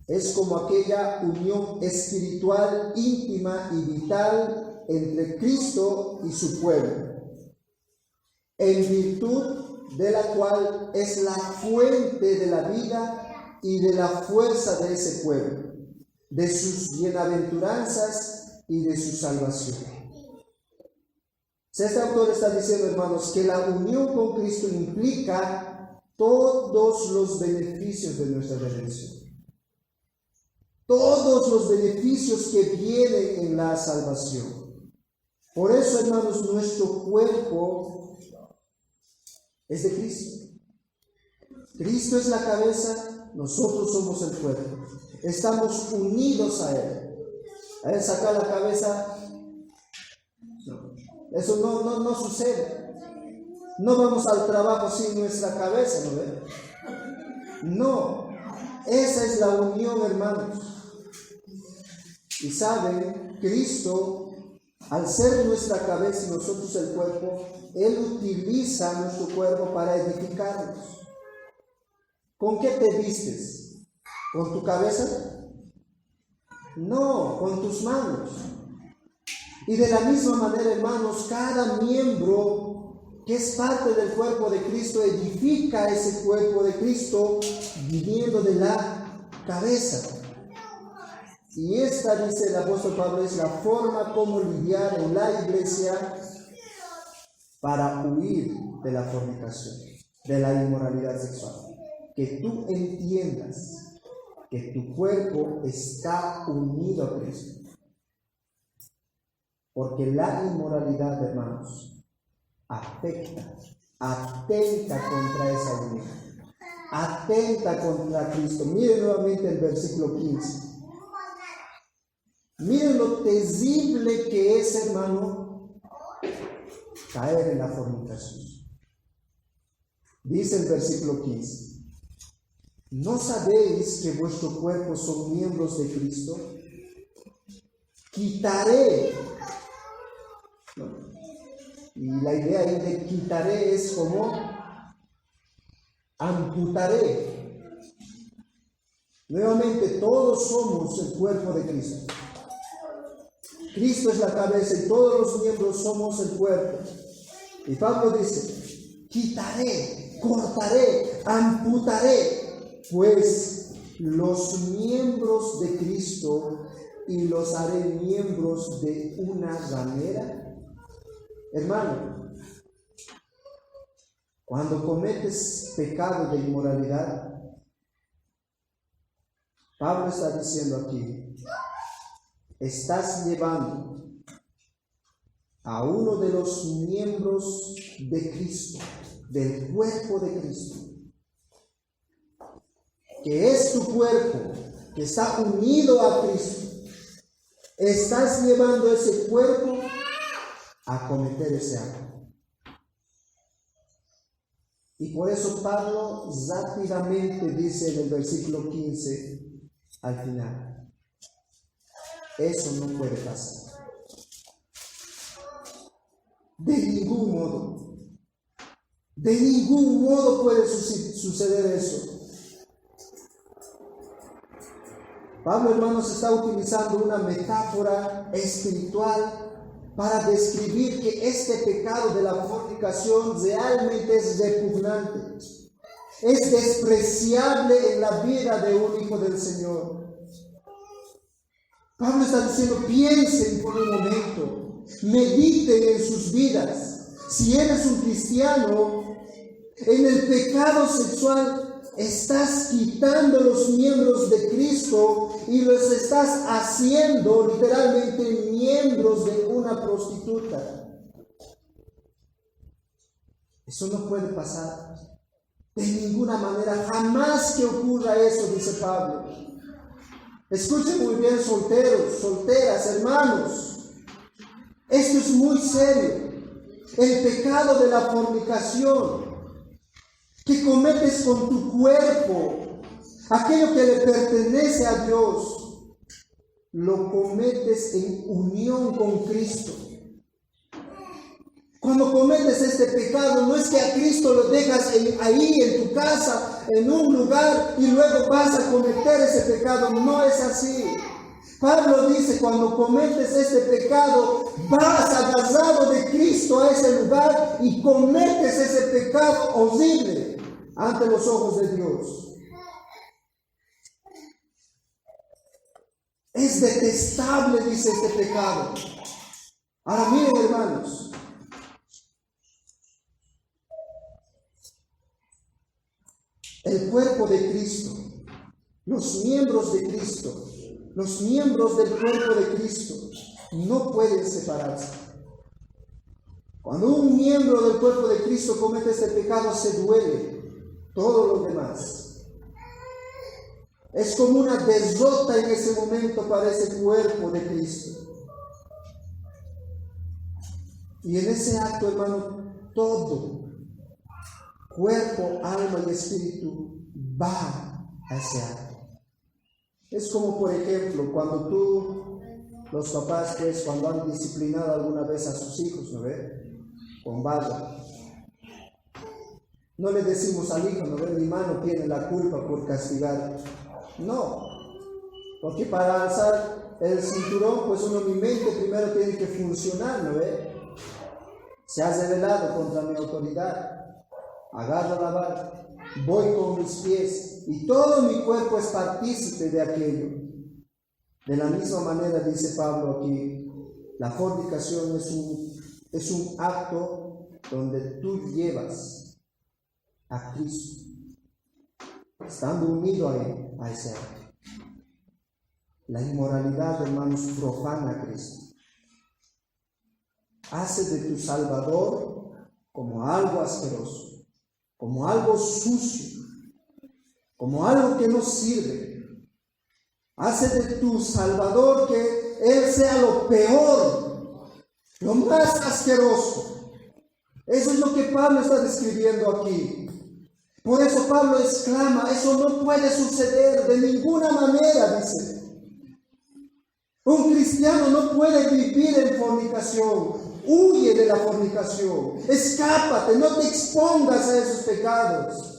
es como aquella unión espiritual, íntima y vital entre Cristo y su pueblo, en virtud de la cual es la fuente de la vida y de la fuerza de ese pueblo, de sus bienaventuranzas y de su salvación. Este autor está diciendo, hermanos, que la unión con Cristo implica todos los beneficios de nuestra redención. Todos los beneficios que vienen en la salvación. Por eso, hermanos, nuestro cuerpo es de Cristo. Cristo es la cabeza, nosotros somos el cuerpo. Estamos unidos a Él. A Él sacar la cabeza, no. Eso no sucede. No vamos al trabajo sin nuestra cabeza, ¿no ven? No, esa es la unión, hermanos. Y saben, Cristo, al ser nuestra cabeza y nosotros el cuerpo, Él utiliza nuestro cuerpo para edificarnos. ¿Con qué te vistes? ¿Con tu cabeza? No, con tus manos. Y de la misma manera, hermanos, cada miembro que es parte del cuerpo de Cristo edifica ese cuerpo de Cristo viniendo de la cabeza. Y esta, dice el apóstol Pablo, es la forma como lidiar en la iglesia para huir de la fornicación, de la inmoralidad sexual. Que tú entiendas que tu cuerpo está unido a Cristo. Porque la inmoralidad, hermanos, atenta contra esa unión. Atenta contra Cristo. Miren nuevamente el versículo 15. Miren lo terrible que es, hermano, caer en la fornicación. Dice el versículo 15. ¿No sabéis que vuestro cuerpo son miembros de Cristo? Quitaré. Y la idea ahí de quitaré es como amputaré. Nuevamente, todos somos el cuerpo de Cristo. Cristo es la cabeza y todos los miembros somos el cuerpo. Y Pablo dice, quitaré, cortaré, amputaré, pues los miembros de Cristo y los haré miembros de una ramera. Hermano, cuando cometes pecado de inmoralidad, Pablo está diciendo aquí, estás llevando a uno de los miembros de Cristo, del cuerpo de Cristo, que es tu cuerpo, que está unido a Cristo. Estás llevando ese cuerpo a cometer ese acto. Y por eso Pablo rápidamente dice en el versículo 15 al final, eso no puede pasar. De ningún modo puede suceder eso. Pablo, hermanos, está utilizando una metáfora espiritual para describir que este pecado de la fornicación realmente es repugnante, es despreciable en la vida de un hijo del Señor. Pablo está diciendo, piensen por un momento, mediten en sus vidas. Si eres un cristiano, en el pecado sexual estás quitando los miembros de Cristo y los estás haciendo literalmente miembros de una prostituta. Eso no puede pasar. De ninguna manera, jamás que ocurra eso, dice Pablo. Escuchen muy bien, solteros, solteras, hermanos. Esto es muy serio. El pecado de la fornicación que cometes con tu cuerpo, aquello que le pertenece a Dios, lo cometes en unión con Cristo. Cuando cometes este pecado, no es que a Cristo lo dejas ahí en tu casa, en un lugar, y luego vas a cometer ese pecado. No es así. Pablo dice, cuando cometes este pecado, vas agarrado de Cristo a ese lugar y cometes ese pecado horrible ante los ojos de Dios. Es detestable, dice este pecado. Ahora miren, hermanos. El cuerpo de Cristo, los miembros de Cristo, los miembros del cuerpo de Cristo no pueden separarse. Cuando un miembro del cuerpo de Cristo comete este pecado, se duele todo lo demás. Es como una derrota en ese momento para ese cuerpo de Cristo. Y en ese acto, hermano, todo, cuerpo, alma y espíritu, va a ese acto. Es como, por ejemplo, cuando los papás, pues, cuando han disciplinado alguna vez a sus hijos, ¿no ve? Con vara. No le decimos al hijo, ¿no ve? Mi mano tiene la culpa por castigar. No, porque para alzar el cinturón, pues mi mente primero tiene que funcionar, ¿no ve? Se ha rebelado contra mi autoridad. Agarro la vara, voy con mis pies y todo mi cuerpo es partícipe de aquello. De la misma manera, dice Pablo aquí, la fornicación es un acto donde tú llevas a Cristo, estando unido a Él, a ese acto. La inmoralidad, hermanos, profana a Cristo. Hace de tu Salvador como algo asqueroso, como algo sucio, como algo que no sirve. Hace de tu Salvador que Él sea lo peor, lo más asqueroso. Eso es lo que Pablo está describiendo aquí. Por eso Pablo exclama, eso no puede suceder de ninguna manera, dice. Un cristiano no puede vivir en fornicación. Huye de la fornicación. Escápate, no te expongas a esos pecados.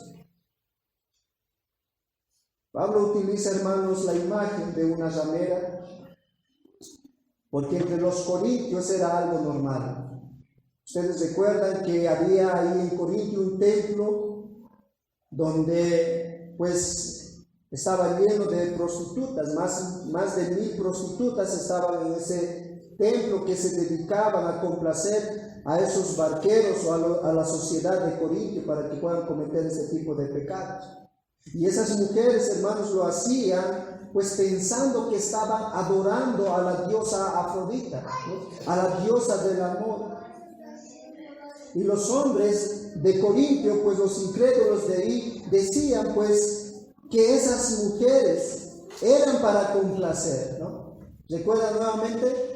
Pablo utiliza, hermanos, la imagen de una ramera, porque entre los corintios era algo normal. Ustedes recuerdan que había ahí en Corintio un templo donde pues estaba lleno de prostitutas, más de 1000 prostitutas estaban en ese templo que se dedicaban a complacer a esos barqueros o a la sociedad de Corintio para que puedan cometer ese tipo de pecados. Y esas mujeres, hermanos, lo hacían pues pensando que estaban adorando a la diosa Afrodita, ¿no? A la diosa del amor. Y los hombres de Corintio, pues los incrédulos de ahí, decían pues que esas mujeres eran para complacer, ¿no? ¿Recuerdan nuevamente?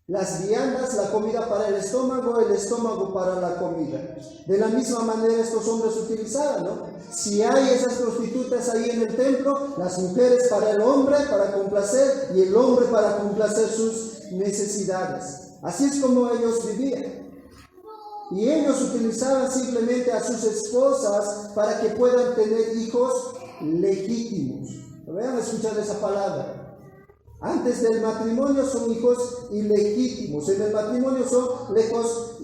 Las viandas, la comida para el estómago para la comida. De la misma manera estos hombres utilizaban, ¿no? Si hay esas prostitutas ahí en el templo, las mujeres para el hombre, para complacer, y el hombre para complacer sus necesidades. Así es como ellos vivían. Y ellos utilizaban simplemente a sus esposas para que puedan tener hijos legítimos. ¿Vean escuchar esa palabra? Antes del matrimonio son hijos ilegítimos. En el matrimonio son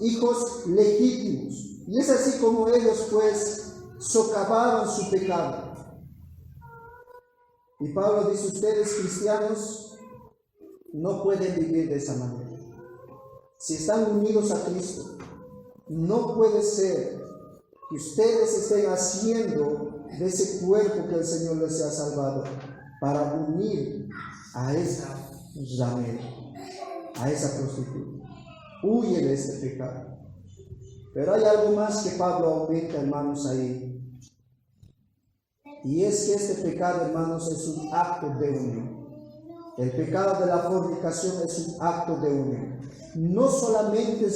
hijos legítimos. Y es así como ellos pues socavaban su pecado. Y Pablo dice, ustedes cristianos no pueden vivir de esa manera. Si están unidos a Cristo, No puede ser que ustedes estén haciendo de ese cuerpo que el Señor les ha salvado para unir a esa ramera, a esa prostituta. Huye de este pecado. Pero hay algo más que Pablo aumenta, hermanos, ahí. Y es que este pecado, hermanos, es un acto de unión. El pecado de la fornicación es un acto de unión. No solamente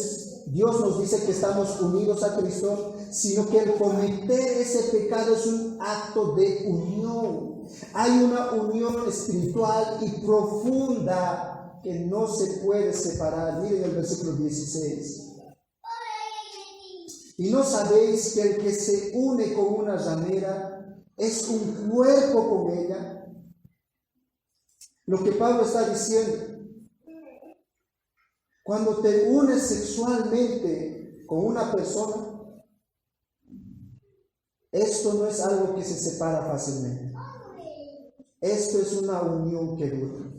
Dios nos dice que estamos unidos a Cristo, sino que el cometer ese pecado es un acto de unión. Hay una unión espiritual y profunda que no se puede separar. Miren el versículo 16. ¿Y no sabéis que el que se une con una ramera es un cuerpo con ella? Lo que Pablo está diciendo, cuando te unes sexualmente con una persona, esto no es algo que se separa fácilmente. Esto es una unión que dura.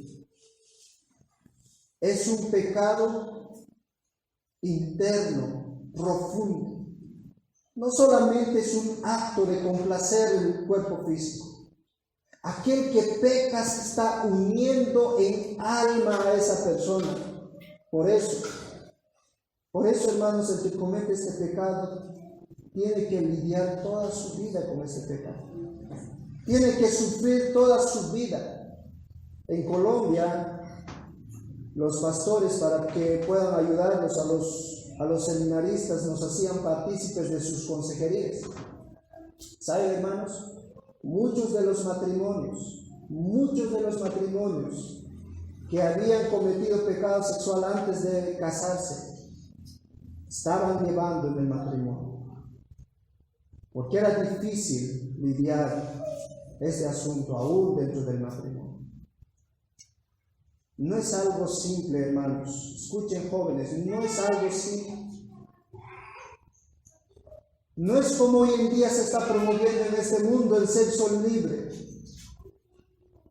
Es un pecado interno, profundo. No solamente es un acto de complacer el cuerpo físico. Aquel que peca se está uniendo en alma a esa persona. Por eso, hermanos, el que comete este pecado tiene que lidiar toda su vida con este pecado. Tiene que sufrir toda su vida. En Colombia, los pastores, para que puedan ayudarnos a los seminaristas, nos hacían partícipes de sus consejerías. ¿Saben, hermanos? Muchos de los matrimonios que habían cometido pecado sexual antes de casarse, estaban llevando en el matrimonio. Porque era difícil lidiar este asunto aún dentro del matrimonio. No es algo simple, hermanos. Escuchen, jóvenes, no es algo simple. No es como hoy en día se está promoviendo en este mundo el sexo libre.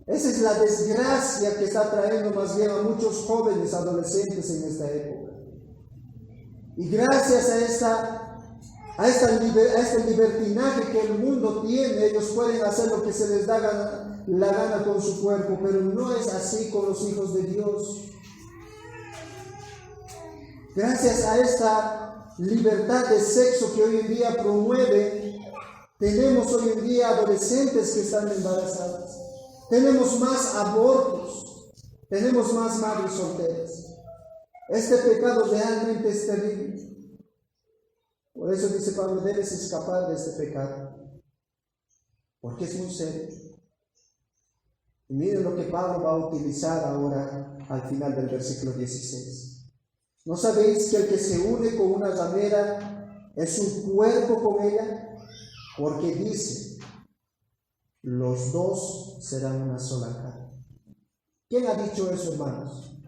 Esa es la desgracia que está trayendo más bien a muchos jóvenes adolescentes en esta época. Y gracias a este libertinaje que el mundo tiene, ellos pueden hacer lo que se les da la gana con su cuerpo, pero no es así con los hijos de Dios. Gracias a esta libertad de sexo que hoy en día promueve, tenemos hoy en día adolescentes que están embarazadas, tenemos más abortos, tenemos más madres solteras. Este pecado realmente es terrible. Por eso dice Pablo, debes escapar de este pecado, porque es muy serio. Y miren lo que Pablo va a utilizar ahora al final del versículo 16. ¿No sabéis que el que se une con una ramera es un cuerpo con ella? Porque dice, los dos serán una sola carne. ¿Quién ha dicho eso, hermanos?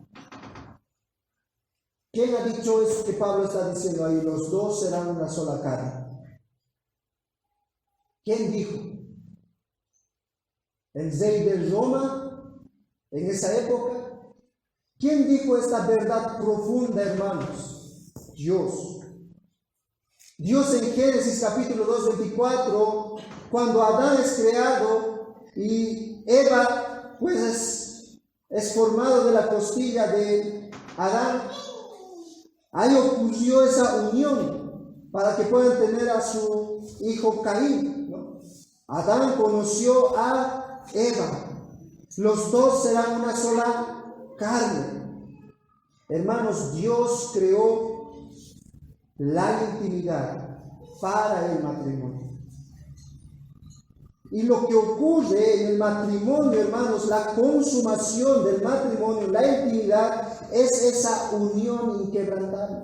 ¿Quién ha dicho eso que Pablo está diciendo ahí? Los dos serán una sola carne. ¿Quién dijo? ¿El rey de Roma en esa época? ¿Quién dijo esta verdad profunda, hermanos? Dios. Dios en Génesis capítulo 2, 24, cuando Adán es creado y Eva pues es formado de la costilla de Adán, ahí ocurrió esa unión para que puedan tener a su hijo Caín, ¿no? Adán conoció a Eva. Los dos serán una sola carne. Hermanos, Dios creó la intimidad para el matrimonio. Y lo que ocurre en el matrimonio, hermanos, la consumación del matrimonio, la intimidad, es esa unión inquebrantable.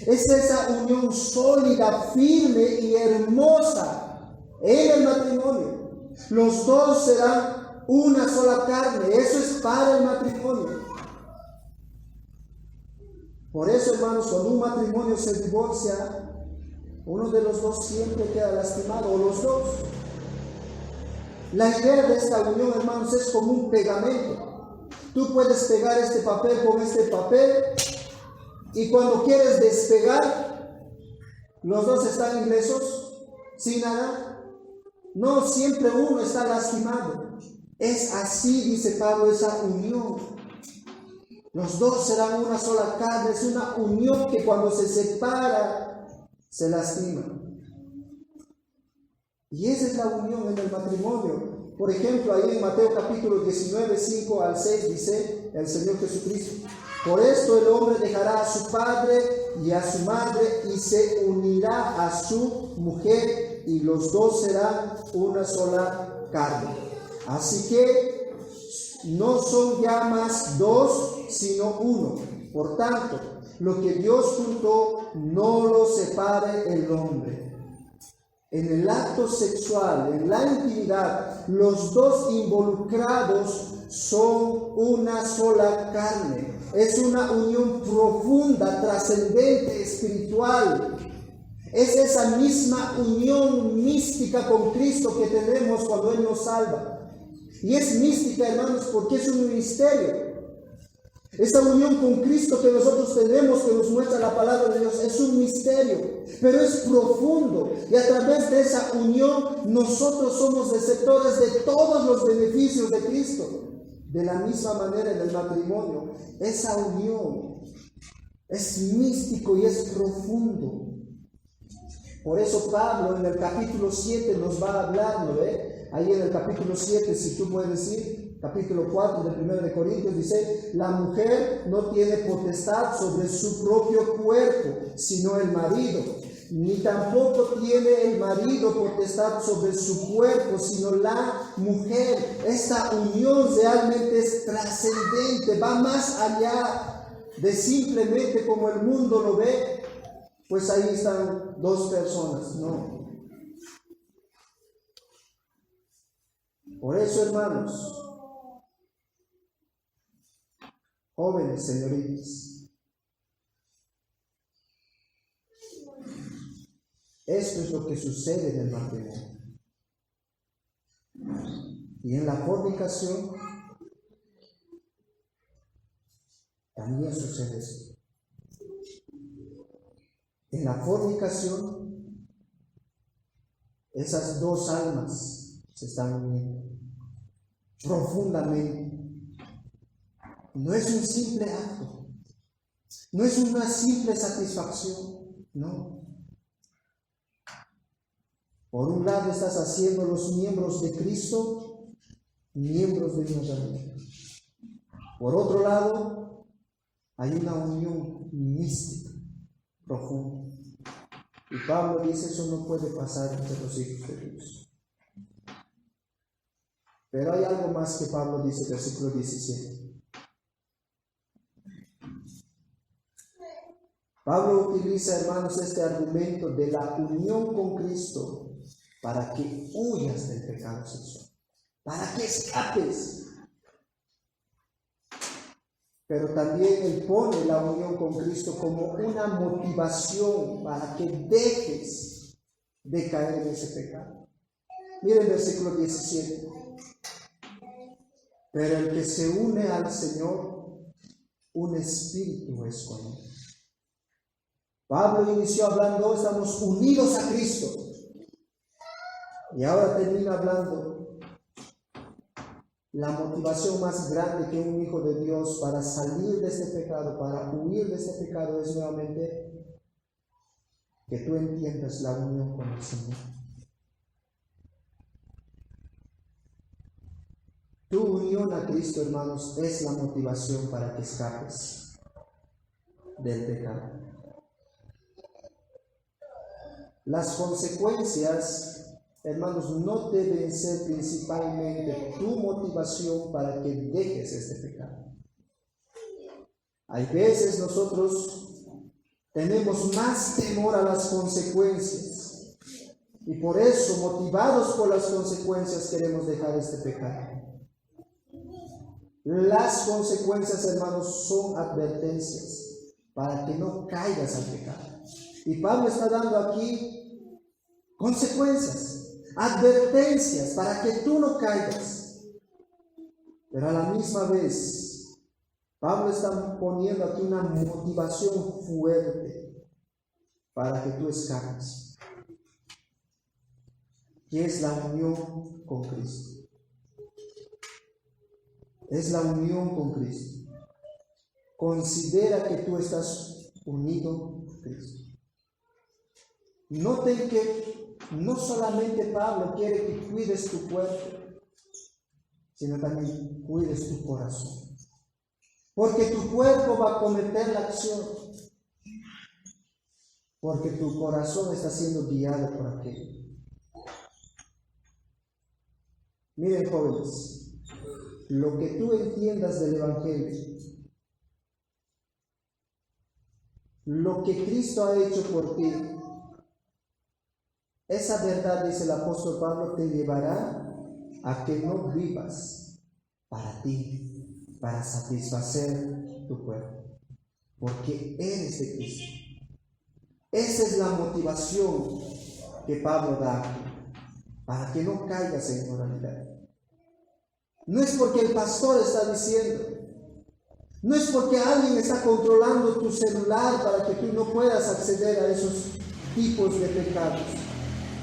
Es esa unión sólida, firme y hermosa en el matrimonio. Los dos serán una sola carne. Eso es para el matrimonio. Por eso, hermanos, cuando un matrimonio se divorcia, uno de los dos siempre queda lastimado, o los dos. La idea de esta unión, hermanos, es como un pegamento. Tú puedes pegar este papel con este papel, y cuando quieres despegar, ¿Los dos están ilesos? ¿Sin nada? No, siempre uno está lastimado. Es así, dice Pablo, esa unión. Los dos serán una sola carne. Es una unión que cuando se separa, se lastima. Y esa es la unión en el matrimonio. Por ejemplo, ahí en Mateo capítulo 19, 5 al 6, dice el Señor Jesucristo: por esto el hombre dejará a su padre y a su madre y se unirá a su mujer, y los dos serán una sola carne. Así que no son ya más dos, sino uno. Por tanto, lo que Dios juntó, no lo separe el hombre. En el acto sexual, en la intimidad, los dos involucrados son una sola carne. Es una unión profunda, trascendente, espiritual. Es esa misma unión mística con Cristo que tenemos cuando Él nos salva. Y es mística, hermanos, porque es un misterio. Esa unión con Cristo que nosotros tenemos, que nos muestra la palabra de Dios, es un misterio, pero es profundo. Y a través de esa unión, nosotros somos receptores de todos los beneficios de Cristo. De la misma manera en el matrimonio, esa unión es místico y es profundo. Por eso Pablo en el capítulo 7 nos va a hablar, ¿no ve? Ahí en el capítulo 7, si tú puedes ir, capítulo 4 de 1 de Corintios, dice: la mujer no tiene potestad sobre su propio cuerpo, sino el marido. Ni tampoco tiene el marido potestad sobre su cuerpo, sino la mujer. Esta unión realmente es trascendente, va más allá de simplemente como el mundo lo ve, pues ahí están dos personas, no. Por eso, hermanos, jóvenes, señoritas, esto es lo que sucede en el matrimonio. Y en la fornicación también sucede esto. En la fornicación, esas dos almas se están uniendo profundamente. No es un simple acto, no es una simple satisfacción, no. Por un lado estás haciendo los miembros de Cristo miembros de una religión. Por otro lado, hay una unión mística profunda. Y Pablo dice: eso no puede pasar entre los hijos de Dios. Pero hay algo más que Pablo dice, versículo 17. Pablo utiliza, hermanos, este argumento de la unión con Cristo para que huyas del pecado sexual, para que escapes. Pero también Él pone la unión con Cristo como una motivación para que dejes de caer en ese pecado. Miren el versículo 17. Pero el que se une al Señor, un espíritu es con Él. Pablo inició hablando: estamos unidos a Cristo. Y ahora termina hablando: la motivación más grande que un hijo de Dios para salir de este pecado, para huir de este pecado, es nuevamente que tú entiendas la unión con el Señor. Tu unión a Cristo, hermanos, es la motivación para que escapes del pecado. Las consecuencias, hermanos, no deben ser principalmente tu motivación para que dejes este pecado. Hay veces nosotros tenemos más temor a las consecuencias y por eso, motivados por las consecuencias, queremos dejar este pecado. Las consecuencias, hermanos, son advertencias para que no caigas al pecado. Y Pablo está dando aquí consecuencias, advertencias para que tú no caigas. Pero a la misma vez, Pablo está poniendo aquí una motivación fuerte para que tú escapes, que es la unión con Cristo. Es la unión con Cristo. Considera que tú estás unido con Cristo. Noten que no solamente Pablo quiere que cuides tu cuerpo, sino también cuides tu corazón. Porque tu cuerpo va a cometer la acción, porque tu corazón está siendo guiado por aquello. Miren, jóvenes, lo que tú entiendas del Evangelio, lo que Cristo ha hecho por ti, esa verdad, dice el apóstol Pablo, te llevará a que no vivas para ti, para satisfacer tu cuerpo, porque eres de Cristo. Esa es la motivación que Pablo da aquí, para que no caigas en inmoralidad. No es porque el pastor está diciendo, no es porque alguien está controlando tu celular para que tú no puedas acceder a esos tipos de pecados.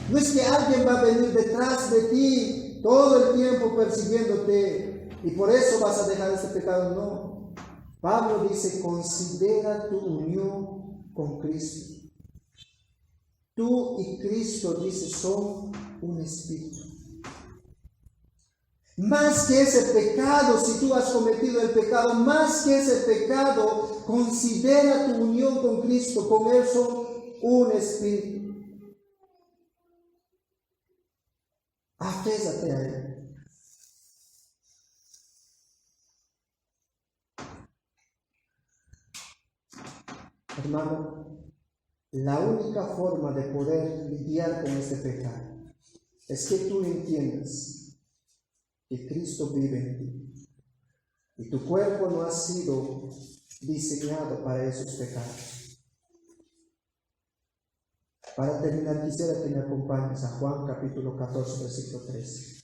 No es que alguien va a venir detrás de ti todo el tiempo persiguiéndote y por eso vas a dejar este pecado. No. Pablo dice, considera tu unión con Cristo. Tú y Cristo, dice, son un espíritu. Más que ese pecado, si tú has cometido el pecado, más que ese pecado, considera tu unión con Cristo. Con Él son un espíritu. Afésate a Él. Hermano, la única forma de poder lidiar con este pecado es que tú entiendas que Cristo vive en ti y tu cuerpo no ha sido diseñado para esos pecados. Para terminar, quisiera que me acompañes a Juan capítulo 14, versículo 13.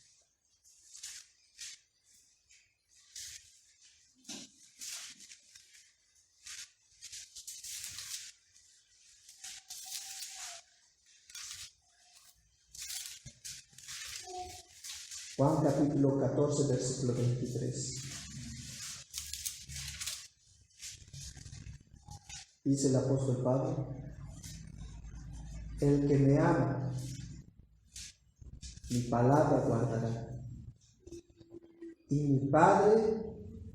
Juan capítulo 14, versículo 23. Dice el apóstol Pablo, el que me ama, mi palabra guardará, y mi Padre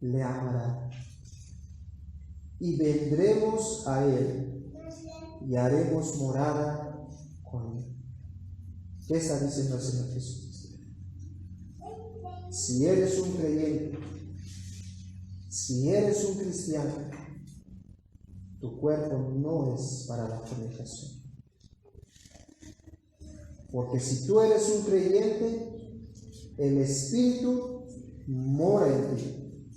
le amará, y vendremos a él, y haremos morada con él. ¿Qué está diciendo el Señor Jesús? Si eres un creyente, si eres un cristiano, tu cuerpo no es para la fornicación. Porque si tú eres un creyente, el Espíritu mora en ti.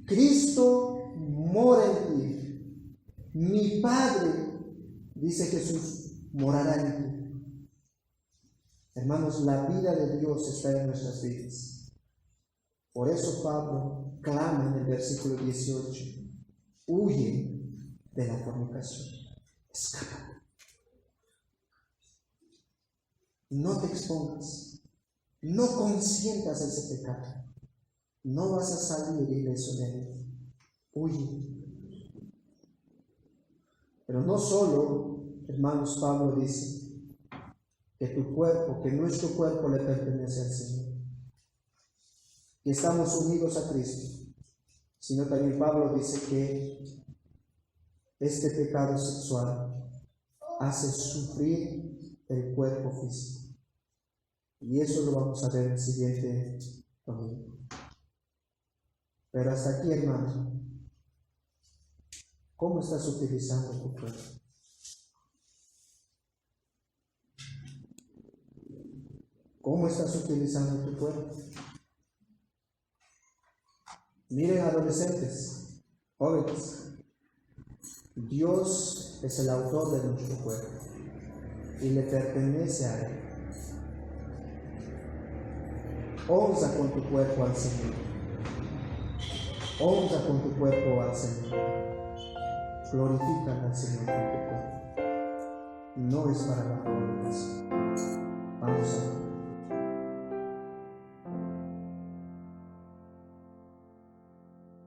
Cristo mora en ti. Mi Padre, dice Jesús, morará en ti. Hermanos, la vida de Dios está en nuestras vidas. Por eso Pablo clama en el versículo 18, huye de la fornicación, escapa. No te expongas, no consientas ese pecado, no vas a salir ileso de él, huye. Pero no solo, hermanos, Pablo dice que tu cuerpo, que nuestro cuerpo le pertenece al Señor, que estamos unidos a Cristo, sino también Pablo dice que este pecado sexual hace sufrir el cuerpo físico. Y eso lo vamos a ver el siguiente domingo. Pero hasta aquí, hermano, ¿cómo estás utilizando tu cuerpo? ¿Cómo estás utilizando tu cuerpo? Miren, adolescentes, jóvenes, Dios es el autor de nuestro cuerpo y le pertenece a Él. Honra con tu cuerpo al Señor. Honra con tu cuerpo al Señor. Glorifica al Señor con tu cuerpo. no es para la fornicación. Vamos a